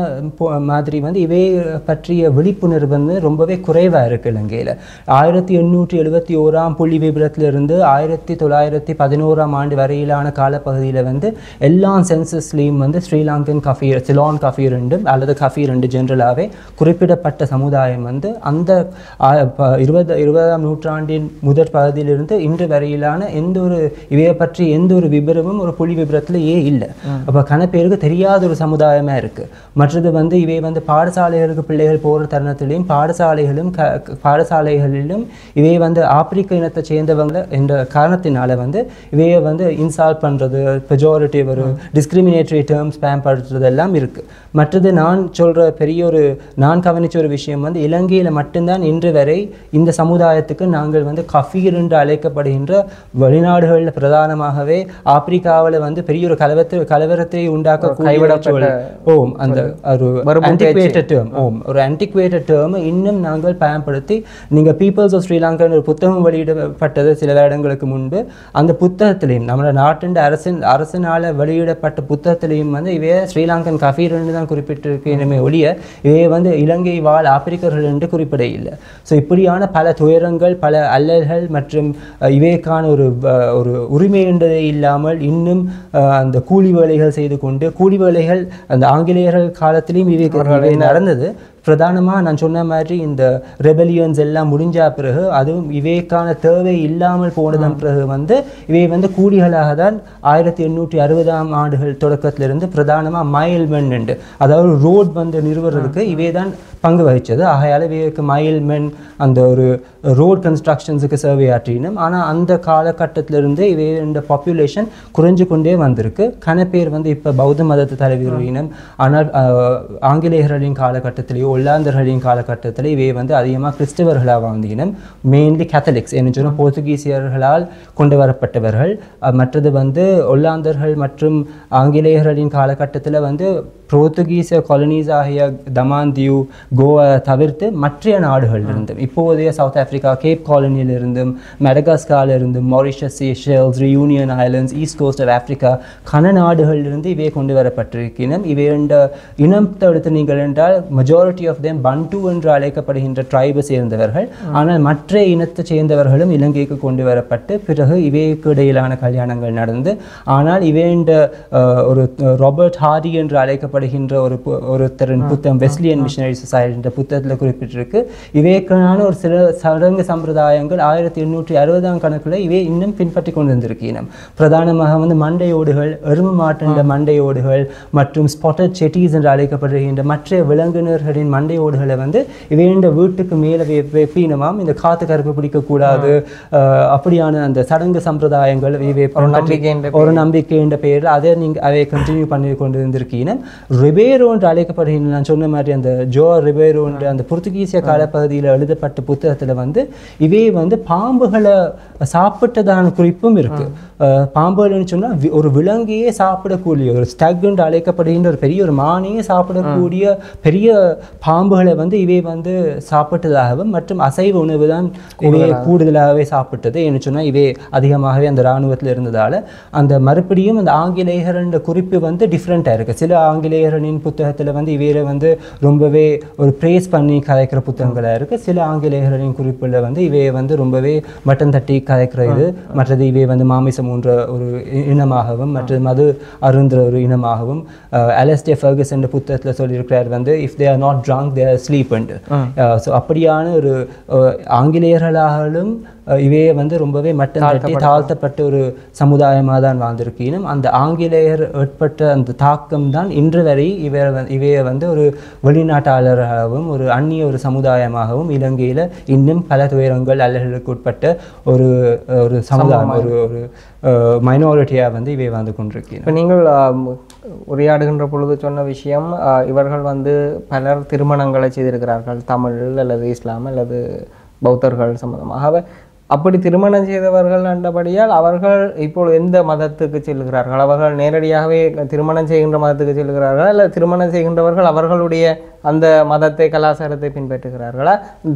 மாதிரி வந்து இவை பற்றிய விழிப்புணர்வு வந்து ரொம்பவே குறைவாக இருக்குது இலங்கையில். 1871ஆம் புள்ளி விபரத்திலிருந்து 1911ஆம் ஆண்டு வரையிலான காலப்பகுதியில் வந்து எல்லா சென்சஸ்லேயும் வந்து ஸ்ரீலங்கன் கஃபீர், சிலான் கஃபீர் ரெண்டும் அல்லது கஃபீர் ரெண்டு ஜென்ரலாகவே குறிப்பிடப்பட்ட சமுதாயம் வந்து அந்த 20ஆம் நூற்றாண்டின் முதற் பகுதியிலிருந்து இன்று வரையிலான இவையை பற்றி எந்த ஒரு விபரமும் ஒரு புள்ளி விபரத்திலேயே இல்லை. அப்போ கணப்பேருக்கு தெரியாத ஒரு சமுதாயமாக இருக்குது. மற்றது வந்து இவை வந்து பாடசாலைகளுக்கு பிள்ளைகள் போகிற தருணத்திலையும் பாடசாலைகளிலும் இவை வந்து ஆப்பிரிக்க இனத்தை சேர்ந்தவங்க என்ற காரணத்தினால வந்து இவையை வந்து இன்சால்ட் பண்ணுறது, பெஜாரிட்டிவ் ஒரு டிஸ்கிரிமினேட்டரி டேர்ம்ஸ் பயன்படுத்துறது எல்லாம் இருக்குது. மற்றது நான் கவனித்த ஒரு விஷயம் வந்து இலங்கையில் மட்டும்தான் இன்று வரை இந்த சமுதாயத்துக்கு நாங்கள் வந்து கஃபீர் என்று அழைக்கப்படுகின்ற வெளிநாடுகளில் பிரதானமாகவே ஆப்பிரிக்காவில் வந்து பெரிய ஒரு கலவரத்தை உண்டாக்கக்கூடிய அந்த ஒரு ஆன்டிக்வேட்டட் டேர்ம் இன்னும் நாங்கள் பயன்படுத்தி, நீங்கள் பீப்புள்ஸ் ஆஃப் ஸ்ரீலங்கா ஒரு புத்தகம் வெளியிடப்பட்டது சில வருடங்களுக்கு முன்பு. அந்த புத்தகத்திலையும் நம்மளோட நாட்டின் அரசினால் வெளியிடப்பட்ட புத்தகத்திலையும் வந்து இவைய ஸ்ரீலங்கன் கஃபீர் என்று தான் குறிப்பிட்டிருக்கணுமே ஒழிய இவைய வந்து இலங்கை வாழ் ஆப்பிரிக்கர்கள் என்று குறிப்பிட இல்லை. ஸோ இப்படியான பல துயரங்கள், பல அல்லல்கள் மற்றும் இவைக்கான ஒரு உரிமை என்றதே இல்லாமல் இன்னும் அந்த கூலி வேலைகள் செய்து கொண்டு, கூலி வேலைகள் அந்த ஆங்கிலேயர்கள் காலத்திலையும் இவை நடந்தது. பிரதானமாக நான் சொன்ன மாதிரி இந்த ரெபலியன்ஸ் எல்லாம் முடிஞ்ச பிறகு அதுவும் இவைக்கான தேவை இல்லாமல் போனதன் பிறகு வந்து இவை வந்து கூலிகளாக தான் 1860ஆம் ஆண்டுகள் தொடக்கத்திலிருந்து பிரதானமாக மைல்மென் உண்டு, அதாவது ரோட் வந்து நிறுவுறதுக்கு இவை தான் பங்கு வகித்தது. ஆகையால் இவைக்கு மைல்மென் அந்த ஒரு ரோட் கன்ஸ்ட்ரக்ஷன்ஸுக்கு சேவை ஆற்றினும். ஆனால் அந்த காலகட்டத்திலிருந்து இவை இந்த பாப்புலேஷன் குறைஞ்சு கொண்டே வந்திருக்கு. பேர் வந்து இப்போ பௌத்த மதத்தை தழுவினம். ஆனால் ஆங்கிலேயர்களின் காலகட்டத்திலேயோ ஒல்லாந்தர்களின் காலகட்டத்தில் இவை வந்து அதிகமாக கிறிஸ்தவர்களாக வாழ்ந்தினம். மெயின்லி கேத்தலிக்ஸ் என்ன சொன்னால் போர்த்துகீசியர்களால் கொண்டு வரப்பட்டவர்கள். மற்றது வந்து ஒல்லாந்தர்கள் மற்றும் ஆங்கிலேயர்களின் காலகட்டத்தில் வந்து போர்த்துகீசிய காலனிஸ் ஆகிய தமான் தீவு, கோவா தவிர்த்து மற்ற நாடுகள் இருந்தும் இப்போதைய சவுத் ஆப்பிரிக்கா கேப் காலனியில் இருந்தும் மெடகாஸ்காரில் இருந்தும் Mauritius, Seychelles, Reunion islands, east coast of Africa இருந்து இவை கொண்டு வரப்பட்டிருக்கின்றன. இவை இனத்தை எடுத்து நீங்கள் என்றால் மெஜாரிட்டி ஆஃப் தேம் பண்டு என்று அழைக்கப்படுகின்ற ட்ரைபை சேர்ந்தவர்கள். ஆனால் மற்ற இனத்தை சேர்ந்தவர்களும் இலங்கைக்கு கொண்டு வரப்பட்டு பிறகு இவைக்கு இடையிலான கல்யாணங்கள் நடந்து, ஆனால் இவைண்ட ஒரு ராபர்ட் ஹார்டி என்று அழைக்கப்படுகின்ற ஒருத்தரின் புத்தகம் வெஸ்லியன் மிஷனரி சொசைட்டி என்ற புத்தகத்தில் குறிப்பிட்டிருக்கு. இவைக்கான ஒரு சில சடங்கு சம்பிரதாயங்கள் 1860ஆம் கணக்கில் இவை இன்னும் பின்பற்றி கொண்டு வந்திருக்கிறோம். பிரதானமாக வந்து மண்டையோடுகள், எருமை மாட்டின் மண்டையோடுகள் மற்றும் ஸ்பாட்டட் செட்டீஸ் என்று அழைக்கப்படுகின்ற மற்ற விலங்கினர்களின் மண்டையோடுகளை வந்து இவைண்ட வீட்டுக்கு மேலே வைப்பினமாம். இந்த காத்து கருப்பு பிடிக்கக்கூடாது அப்படியான அந்த சடங்கு சம்பிரதாயங்கள் ஒரு நம்பிக்கை என்ற பெயரில் அதை கண்டினியூ பண்ணி கொண்டு இருந்திருக்கிறோம். ரிபேரோ என்று அழைக்கப்படுகின்ற நான் சொன்ன மாதிரி அந்த ஜோ ரிபேரோ என்ற அந்த போர்த்துகீசிய காலப்பகுதியில் எழுதப்பட்ட புத்தகத்தில் வந்து இவை வந்து பாம்புகளை சாப்பிட்டதான குறிப்பும் இருக்கு. பாம்புகள்னு சொன்னால் ஒரு விலங்கையே சாப்பிடக்கூடிய ஒரு ஸ்டக் என்று அழைக்கப்படுகின்ற ஒரு பெரிய ஒரு மானையே சாப்பிடக்கூடிய பெரிய பாம்புகளை வந்து இவை வந்து சாப்பிட்டதாகவும் மற்றும் அசைவ உணவு தான் இவை கூடுதலாகவே சாப்பிட்டது என்று சொன்னால் இவை அதிகமாகவே அந்த இராணுவத்தில் இருந்ததால் அந்த மறுபடியும் அந்த ஆங்கிலேயர்ன்ற குறிப்பு வந்து டிஃப்ரெண்ட்டாக இருக்குது. சில ஆங்கிலேயர்களின் புத்தகத்தில் வந்து இவையில் வந்து ரொம்பவே ஒரு ப்ரேஸ் பண்ணி கதைக்கிற புத்தகங்களாக இருக்குது. சில ஆங்கிலேயர்களின் குறிப்பில் வந்து இவையை வந்து ரொம்பவே மட்டன் தட்டி கதைக்கிறது. மற்றது இவை வந்து மாமிசம் போன்ற ஒரு இனமாகவும் மற்றது மது அருந்துற ஒரு இனமாகவும் அலஸ்டே ஃபர்கஸ் என்ற புத்தகத்தில் சொல்லியிருக்கிறார் வந்து if they are not drunk they are sleep and. So அப்படியான ஒரு ஆங்கிலேயர்களாலும் இவையே வந்து ரொம்பவே மட்டம் தட்டி தாழ்த்தப்பட்ட ஒரு சமுதாயமாக தான் வாழ்ந்திருக்கணும். அந்த ஆங்கிலேயர் ஏற்பட்ட அந்த தாக்கம் தான் இன்று வரை இவையை வந்து ஒரு வெளிநாட்டாளராகவும் ஒரு அந்நிய ஒரு சமுதாயமாகவும் இலங்கையில் இன்னும் பல துயரங்கள் அல்லல்களுக்கு உட்பட்ட ஒரு ஒரு சமுதாயம் ஒரு மைனாரிட்டியாக வந்து இவை வந்து கொண்டிருக்கிறேன். இப்போ நீங்கள் உரையாடுகின்ற பொழுது சொன்ன விஷயம் இவர்கள் வந்து பலர் திருமணங்களை செய்திருக்கிறார்கள், தமிழ் அல்லது இஸ்லாம் அல்லது பௌத்தர்கள் சம்பந்தமாக. அப்படி திருமணம் செய்தவர்கள் என்றபடியால் அவர்கள் இப்போது எந்த மதத்துக்கு செல்கிறார்கள்? அவர்கள் நேரடியாகவே திருமணம் செய்கின்ற மதத்துக்கு செல்கிறார்களா அல்லது திருமணம் செய்கின்றவர்கள் அவர்களுடைய அந்த மதத்தை கலாச்சாரத்தை பின்பற்றுகிறார்களா?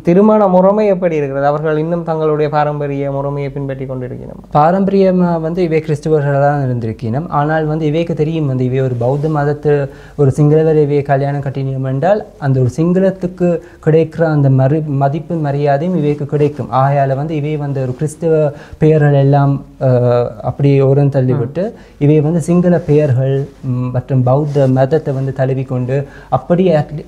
திருமண முறைமை எப்படி இருக்கிறது? அவர்கள் இன்னும் தங்களுடைய பாரம்பரிய முறைமையை பின்பற்றி கொண்டிருக்கணும். பாரம்பரியமாக வந்து இவை கிறிஸ்துவர்களாக தான் இருந்திருக்கணும். ஆனால் வந்து இவைக்கு தெரியும் வந்து இவை ஒரு பௌத்த மதத்து ஒரு சிங்களவர் இவையை கல்யாணம் கட்டினோம் என்றால் அந்த ஒரு சிங்களத்துக்கு கிடைக்கிற அந்த மதிப்பு மரியாதையும் இவைக்கு கிடைக்கும். ஆகையால் வந்து இவை வந்து ஒரு கிறிஸ்தவ பெயர்கள் எல்லாம் அப்படி ஓரம் தள்ளிவிட்டு இவை வந்து சிங்கள பெயர்கள் மற்றும் பௌத்த மதத்தை வந்து தழுவிக்கொண்டு அப்படி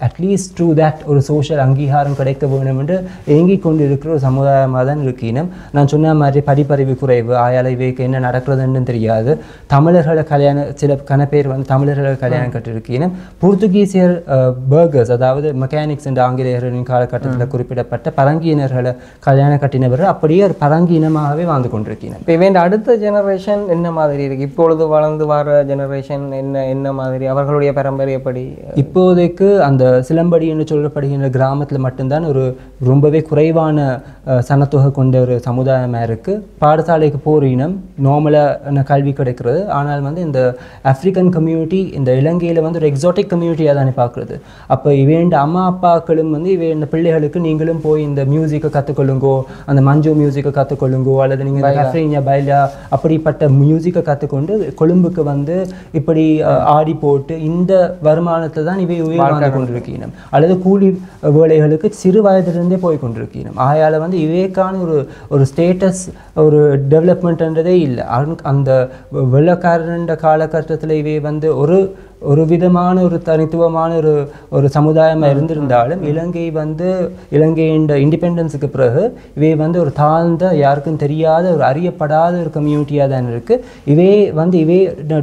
அட்லீஸ்ட் த்ரூ தட் ஒரு சோஷியல் அங்கீகாரம் கிடைக்க வேணும் என்று ஏங்கிக் கொண்டு இருக்கிற ஒரு சமுதாயமாக தான் இருக்கணும். நான் சொன்ன மாதிரி படிப்பறிவு குறைவு, ஆயால் இவைக்கு என்ன நடக்கிறதுன்னு தெரியாது. தமிழர்களை கல்யாணம் சில பேர் வந்து தமிழர்களை கல்யாணம் கட்டிருக்கணும். போர்த்துகீசியர் பர்கர்ஸ் அதாவது மெக்கானிக்ஸ் என்ற ஆங்கிலேயர்களின் காலகட்டத்தில் குறிப்பிடப்பட்ட பரங்கியினர்களை கல்யாணம் கட்டினவர்கள் அப்படியே ஒரு பரங்கி இனமாகவே வாழ்ந்து கொண்டிருக்கிறேன். இப்போ இவன் அடுத்த ஜெனரேஷன் என்ன மாதிரி இருக்கு? இப்பொழுது வளர்ந்து வர ஜெனரேஷன் என்ன மாதிரி? அவர்களுடைய பரம்பரை எப்படி? இப்போதைக்கு அந்த சிலம்படி என்று சொல்லப்படுகின்ற கிராமத்தில் மட்டும்தான் ஒரு ரொம்பவே குறைவான சனத்தொகை கொண்ட ஒரு சமுதாயமாக இருக்குது. பாடசாலைக்கு போகிற இனம் நார்மலான கல்வி கிடைக்கிறது. ஆனால் வந்து இந்த ஆஃப்ரிக்கன் கம்யூனிட்டி இந்த இலங்கையில் வந்து ஒரு எக்ஸாட்டிக் கம்யூனிட்டியாக தானே பார்க்குறது. அப்போ இவேண்ட அம்மா அப்பாக்களும் வந்து இந்த பிள்ளைகளுக்கு நீங்களும் போய் இந்த மியூசிக்கை கற்றுக்கொள்ளுங்கோ, அந்த மஞ்சு மியூசிக்கை கற்றுக்கொள்ளுங்கோ, அல்லது நீங்கள் கஃப்ரீனியா பைலா அப்படிப்பட்ட மியூசிக்கை கற்றுக்கொண்டு கொழும்புக்கு வந்து இப்படி ஆடி போட்டு இந்த வருமானத்தை தான் இவை வாழ்ந்து கொண்டிருக்கணும். அல்லது கூலி வேலைகளுக்கு சிறு வயதிலிருந்தே போய் கொண்டிருக்கணும். ஆகையால் வந்து இவைக்கான ஒரு ஸ்டேட்டஸ் ஒரு டெவலப்மெண்ட்ன்றதே இல்லை. அந்த வெள்ளக்காரன்ற காலகட்டத்தில் இவை வந்து ஒரு ஒரு விதமான ஒரு தனித்துவமான ஒரு சமுதாயமாக இருந்திருந்தாலும் இலங்கையின் இண்டிபெண்டன்ஸுக்கு பிறகு இவை வந்து ஒரு தாழ்ந்த, யாருக்கும் தெரியாத, ஒரு அறியப்படாத ஒரு கம்யூனிட்டியாக தான் இருக்குது. இவை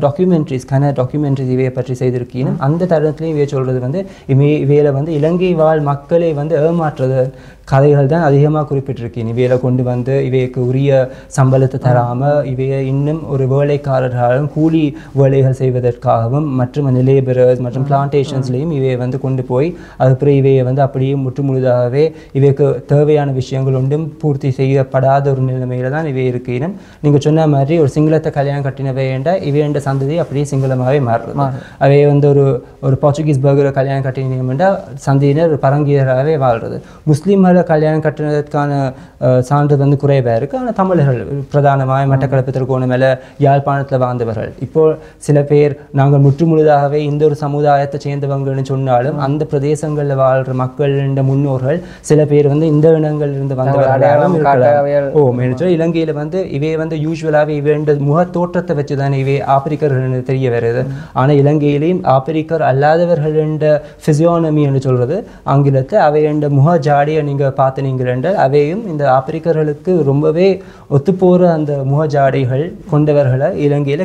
டாக்குமெண்ட்ரிஸ் இவையை பற்றி செய்திருக்கீங்க. அந்த தருணத்துலையும் இவையை சொல்கிறது வந்து இவையில் வந்து இலங்கை வாழ் மக்களை வந்து ஏமாற்றுறது கதைகள் தான் அதிகமாக குறிப்பிட்டிருக்கேன். இவையில கொண்டு வந்து இவைக்கு உரிய சம்பளத்தை தராமல் இவையை இன்னும் ஒரு வேலைக்காரர்களும் கூலி வேலைகள் செய்வதற்காகவும் மற்றும் அந்த லேபரர்ஸ் மற்றும் பிளான்டேஷன்ஸ்லேயும் இவையை வந்து கொண்டு போய் அதுக்கப்புறம் இவையை வந்து அப்படியே முற்றுமுழுதாகவே இவைக்கு தேவையான விஷயங்கள் ஒன்றும் பூர்த்தி செய்யப்படாத ஒரு நிலைமையில தான் இவை இருக்கணும். நீங்கள் சொன்ன மாதிரி ஒரு சிங்களத்தை கல்யாணம் கட்டினவை என்றால் இவையண்ட சந்ததி அப்படியே சிங்களமாகவே மாறுறது. அவை வந்து ஒரு போர்ச்சுகீஸ் பர்கரை கல்யாணம் கட்டினோம் என்றால் சந்ததியினர் ஒரு பரங்கியராகவே வாழ்றது. முஸ்லீம் கல்யாணம் கட்டினதுக்கான சான்று வந்து குறைவாக இருக்குது. ஆனால் தமிழர்கள் பிரதானமாக மட்டக்களப்பு, திருகோணமலை, யாழ்ப்பாணத்தில் வாழ்ந்தவர்கள். இப்போ சில பேர் நாங்கள் முற்றுமுழுதாகவே இந்த ஒரு சமுதாயத்தை சேர்ந்தவங்கன்னு சொன்னாலும் அந்த பிரதேசங்களில் வாழ்கிற மக்களின் முன்னோர்கள் சில பேர் வந்து இந்த இனங்களிலிருந்து வந்தவர்களாகவும் இருக்கலாம். இலங்கையில் வந்து இவை வந்து யூஸ்வலாகவே இவைண்ட முக தோற்றத்தை வச்சு தான் இவை ஆப்பிரிக்கர்கள் தெரிய வருது. ஆனால் இலங்கையிலையும் ஆப்பிரிக்கர் அல்லாதவர்களின் ஃபிசியோனமி என்று சொல்கிறது ஆங்கிலத்தை, அவையண்ட முக ஜாடியை நீங்கள் பார்த்தீங்கள் என்றால் அவையும் இந்த ஆப்பிரிக்கர்களுக்கு ரொம்பவே ஒத்துப்போகிற அந்த முகஜாடைகள் கொண்டவர்களை இலங்கையில்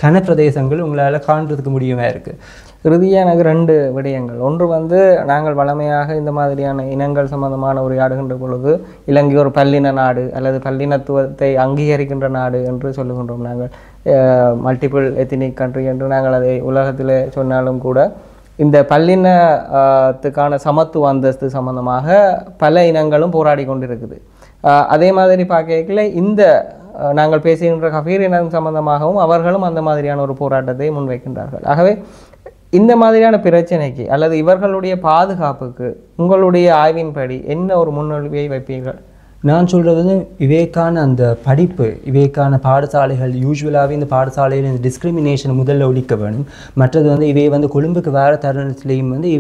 கன பிரதேசங்கள் உங்களால் காண்றதுக்கு முடியுமா இருக்குது. இறுதியாக எனக்கு 2 விடயங்கள். ஒன்று வந்து நாங்கள் வளமையாக இந்த மாதிரியான இனங்கள் சம்பந்தமான உரையாடுகின்ற பொழுது இலங்கை ஒரு பல்லின நாடு அல்லது பல்லினத்துவத்தை அங்கீகரிக்கின்ற நாடு என்று சொல்லுகின்றோம். நாங்கள் மல்டிபிள் எத்தினிக் கண்ட்ரி என்று நாங்கள் அதை உலகத்தில் சொன்னாலும் கூட இந்த பல்லினத்துக்கான சமத்துவ அந்தஸ்து சம்பந்தமாக பல இனங்களும் போராடி கொண்டிருக்குது. அதே மாதிரி பார்க்கல இந்த நாங்கள் பேசுகின்ற கஃபீர் இனம் சம்பந்தமாகவும் அவர்களும் அந்த மாதிரியான ஒரு போராட்டத்தை முன்வைக்கின்றார்கள். ஆகவே இந்த மாதிரியான பிரச்சனைக்கு அல்லது இவர்களுடைய பாதுகாப்புக்கு உங்களுடைய ஆய்வின்படி என்ன ஒரு முன்மொழிவை வைப்பீர்கள்? நான் சொல்கிறது வந்து இவைக்கான அந்த படிப்பு, இவைக்கான பாடசாலைகள் யூஸ்வலாகவே இந்த பாடசாலையில் இந்த டிஸ்கிரிமினேஷனை முதல்ல ஒழிக்க வேணும். மற்றது வந்து இவை வந்து கொழும்புக்கு வேறு தருணத்துலேயும் வந்து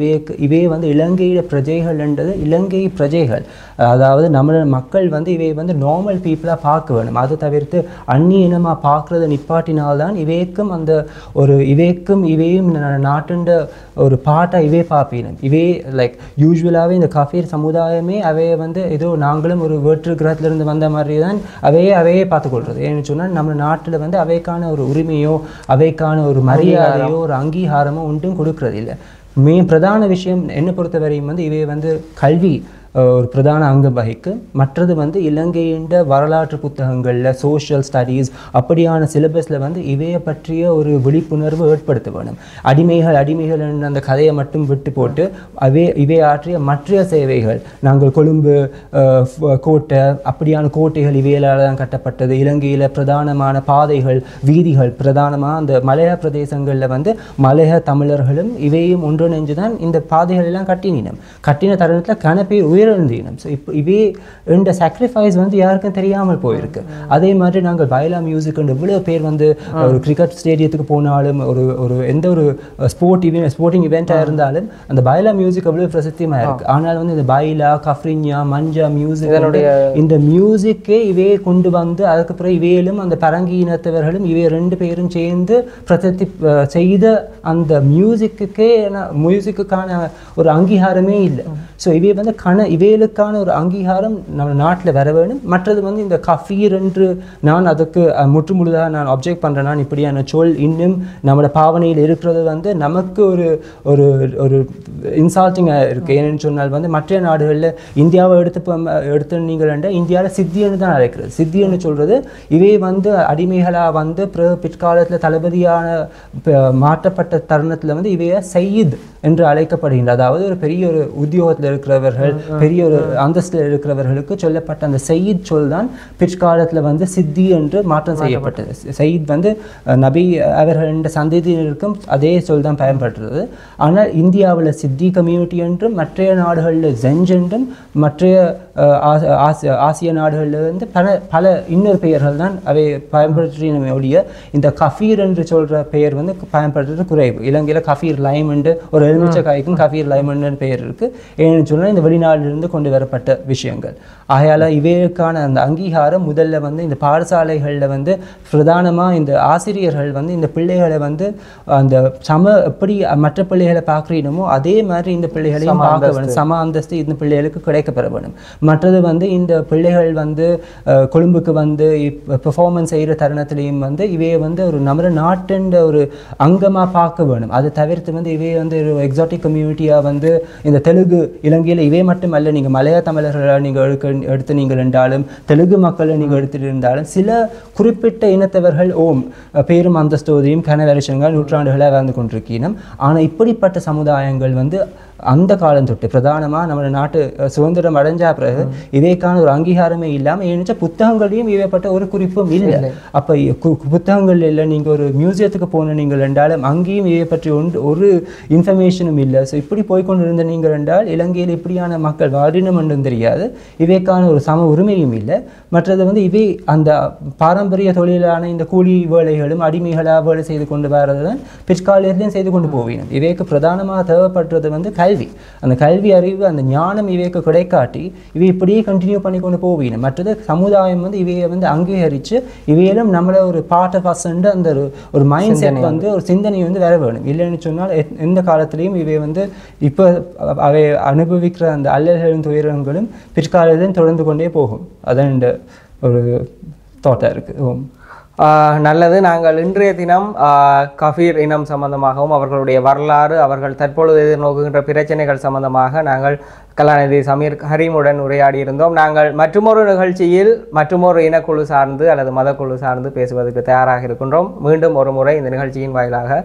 இவை வந்து இலங்கையில் பிரஜைகள்ன்றது இலங்கை பிரஜைகள், அதாவது நம்ம மக்கள் வந்து இவை வந்து நார்மல் பீப்புளாக பார்க்க வேணும். அதை தவிர்த்து அந்நிய இனமாக பார்க்குறத நிப்பாட்டினால்தான் இவைக்கும் அந்த ஒரு இவையும் நாட்டுண்ட ஒரு பாட்டாக இவே பார்ப்பினும். இவே லைக் யூஸ்வலாகவே இந்த கஃபீர் சமுதாயமே அவையை வந்து ஏதோ நாங்களும் ஒரு வேற்று கிரகத்திலிருந்து வந்த மாதிரி தான் அவையே பார்த்துக்கொள்கிறது. ஏன்னு சொன்னால் நம்ம நாட்டில் வந்து அவைக்கான ஒரு உரிமையோ அவைக்கான ஒரு மரியாதையோ ஒரு அங்கீகாரமோ ஒன்றும் கொடுக்கறது இல்லை. பிரதான விஷயம் என்னை பொறுத்தவரையும் வந்து இவை வந்து கல்வி ஒரு பிரதான அங்கம் வகிக்கு. மற்றது வந்து இலங்கையின் வரலாற்று புத்தகங்களில் சோஷியல் ஸ்டடீஸ் அப்படியான சிலபஸில் வந்து இவையை பற்றிய ஒரு விழிப்புணர்வு ஏற்படுத்த வேணும். அடிமைகள் என்ற அந்த கதையை மட்டும் விட்டு போட்டு இவை ஆற்றிய மற்ற சேவைகள், நாங்கள் கொழும்பு கோட்டை அப்படியான கோட்டைகள் இவையால் தான் கட்டப்பட்டது. இலங்கையில் பிரதானமான பாதைகள், வீதிகள் பிரதானமாக அந்த மலைய பிரதேசங்களில் வந்து மலைய தமிழர்களும் இவையும் ஒன்றிணைஞ்சு தான் இந்த பாதைகள் எல்லாம் கட்டின தருணத்தில் கனப்பேர் உயிரிழந்தீனம். ஸோ இப்போ இவே இந்த சாக்ரிஃபைஸ் வந்து யாருக்கும் தெரியாமல் போயிருக்கு. அதே மாதிரி நாங்கள் வயலா மியூசிக் இவ்வளோ பேர் வந்து ஒரு கிரிக்கெட் ஸ்டேடியத்துக்கு போனாலும் ஒரு எந்த ஒரு ஸ்போர்ட்டிங் இவெண்ட்டாக இருந்தாலும் அந்த வயலா மியூசிக் அவ்வளோ பிரசித்தியமாக இருக்குது. ஆனால் வந்து இந்த பைலா, கஃப்ரின்யா, மஞ்சா மியூசிக் இந்த மியூசிக்கே இவே கொண்டு வந்து அதுக்கப்புறம் இவையிலும் அந்த பரங்கி இனத்தவர்களும் இவை 2 பேரும் சேர்ந்து பிரசித்தி செய்த அந்த மியூசிக்குக்கான ஒரு அங்கீகாரமே இல்லை. ஸோ இவை வந்து இவைகளுக்கான ஒரு அங்கீகாரம் நம்ம நாட்டில் வர வேணும். மற்றது வந்து இந்த கஃபீர் என்று நான் அதுக்கு முற்றுமுழுதாக நான் அப்ஜெக்ட் பண்ணுறேன். நான் இப்படியான சொல் இன்னும் நம்மளோட பாவனையில் இருக்கிறது வந்து நமக்கு ஒரு ஒரு ஒரு இன்சால்ட்டிங்காக இருக்குது. ஏன்னு சொன்னால் வந்து மற்ற நாடுகளில் இந்தியாவை எடுத்து நீங்கள் இந்தியாவில் சித்தின்னு தான் அழைக்கிறது. சித்தின்னு சொல்கிறது இவை வந்து அடிமைகளாக வந்து பிற்காலத்தில் தளபதியான மாற்றப்பட்ட தருணத்தில் வந்து இவையை சையீத் என்று அழைக்கப்படுகின்றது. அதாவது ஒரு பெரிய ஒரு உத்தியோகத்தில் இருக்கிறவர்கள், பெரிய ஒரு அந்தஸ்தில் இருக்கிறவர்களுக்கு சொல்லப்பட்ட அந்த சையீத் சொல் தான் பிற்காலத்தில் வந்து சித்தி என்று மாற்றம் செய்யப்பட்டது. சையீத் வந்து நபி அவர்களின் சந்ததியினருக்கும் அதே சொல் தான் பயன்படுறது. ஆனால் இந்தியாவில் சித்தி கம்யூனிட்டி என்றும் மற்ற நாடுகளில் ஜென்ஜ் என்றும் மற்ற ஆசிய நாடுகளில் வந்து பல இன்னொரு பெயர்கள் தான் அவை பயன்படுத்தின ஒழிய இந்த கஃபீர் என்று சொல்கிற பெயர் வந்து பயன்படுத்துறது குறைவு. இலங்கையில் கஃபீர் லைம் என்று ஒரு எலுமிச்சை காய்க்கும் கஃபீர் லைமன்னு பெயர் இருக்குது. ஏன்னு சொன்னால் இந்த வெளிநாடு பிற்காலத்திலிருந்து கொண்டு வரப்பட்ட விஷயங்கள். ஆகையால் இவைக்கான அந்த அங்கீகாரம் முதல்ல வந்து இந்த பாடசாலைகளில் வந்து பிரதானமாக இந்த ஆசிரியர்கள் வந்து இந்த பிள்ளைகளை வந்து அந்த எப்படி மற்ற பிள்ளைகளை பார்க்குறீனமோ அதே மாதிரி இந்த பிள்ளைகளையும் பார்க்க வேணும். சம அந்தஸ்து இந்த பிள்ளைகளுக்கு கிடைக்கப்பெற வேணும். மற்றது வந்து இந்த பிள்ளைகள் வந்து கொழும்புக்கு வந்து பெர்ஃபார்மன்ஸ் செய்கிற தருணத்திலையும் வந்து இவையை வந்து ஒரு நம்ம நாட்டின் ஒரு அங்கமாக பார்க்க வேணும். அதை தவிர்த்து வந்து இவையை வந்து ஒரு எக்ஸாட்டிக் கம்யூனிட்டியாக வந்து இந்த தெலுங்கு இலங்கையில் இவை மட்டும் அல்ல, நீங்கள் மலையா தமிழர்களை நீங்கள் எடுத்து நீங்கள் இருந்தாலும் தெலுங்கு மக்களை நீங்கள் எடுத்துட்டு இருந்தாலும் சில குறிப்பிட்ட இனத்தவர்கள் பேரும் அந்தஸ்தோதையும் கனவரிசங்கள் நூற்றாண்டுகளாக வாழ்ந்து கொண்டிருக்கணும். ஆனால் இப்படிப்பட்ட சமுதாயங்கள் வந்து அந்த காலம் தொட்டு பிரதானமாக நம்ம நாட்டு சுதந்திரம் அடைஞ்சா பிறகு இவைக்கான ஒரு அங்கீகாரமே இல்லாமல் ஏன்னா புத்தகங்களையும் இவைப்பட்ட ஒரு குறிப்பும் இல்லை. அப்போ புத்தகங்கள் இல்லை, நீங்கள் ஒரு மியூசியத்துக்கு போன நீங்கள் என்றாலும் அங்கேயும் இவை பற்றி ஒரு இன்ஃபர்மேஷனும் இல்லை. ஸோ இப்படி போய்கொண்டு இருந்த நீங்கள் என்றால் இலங்கையில் இப்படியான மக்கள் வாடினம் என்றும் தெரியாது, இவைக்கான ஒரு சம உரிமையும் இல்லை. மற்றது வந்து இவை அந்த பாரம்பரிய தொழிலான இந்த கூலி வேலைகளும் அடிமைகளாக வேலை செய்து கொண்டு வரதான் பிற்காலத்திலையும் செய்து கொண்டு போவினோம். இவைக்கு பிரதானமாக தேவைப்படுறது வந்து கல்வி. அந்த கல்வி அறிவு அந்த ஞானம் இவைக்கு கிடைக்காட்டி இவை இப்படியே கண்டினியூ பண்ணி கொண்டு போவீங்க. மற்றது சமுதாயம் வந்து இவையை வந்து அங்கீகரித்து இவையிலும் நம்மளை ஒரு பார்ட் ஆஃப் அஸ் அந்த ஒரு மைண்ட் செட் வந்து ஒரு சிந்தனை வந்து வர வேணும். இல்லைன்னு சொன்னால் எந்த காலத்திலையும் இவை வந்து இப்போ அவை அனுபவிக்கிற அந்த அல்லல்களும் துயரங்களும் பிற்காலத்திலும் தொடர்ந்து கொண்டே போகும். அதான் இந்த ஒரு தாட்டாக இருக்குது. நல்லது. நாங்கள் இன்றைய தினம் கஃபீர் இனம் சம்பந்தமாகவும் அவர்களுடைய வரலாறு, அவர்கள் தற்பொழுது எதிர்நோக்குகின்ற பிரச்சனைகள் சம்பந்தமாக நாங்கள் கலாநிதி சமீர் ஹரீமுடன் உரையாடி இருந்தோம். நாங்கள் மற்றொரு நிகழ்ச்சியில் மற்றொரு இனக்குழு சார்ந்து அல்லது மதக்குழு சார்ந்து பேசுவதற்கு தயாராக இருக்கின்றோம். மீண்டும் ஒரு முறை இந்த நிகழ்ச்சியின் வாயிலாக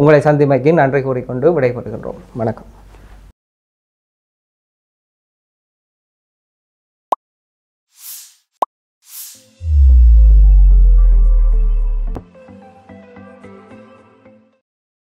உங்களை சந்திமைக்கு நன்றி கூறிக்கொண்டு விடைபெறுகின்றோம். வணக்கம்.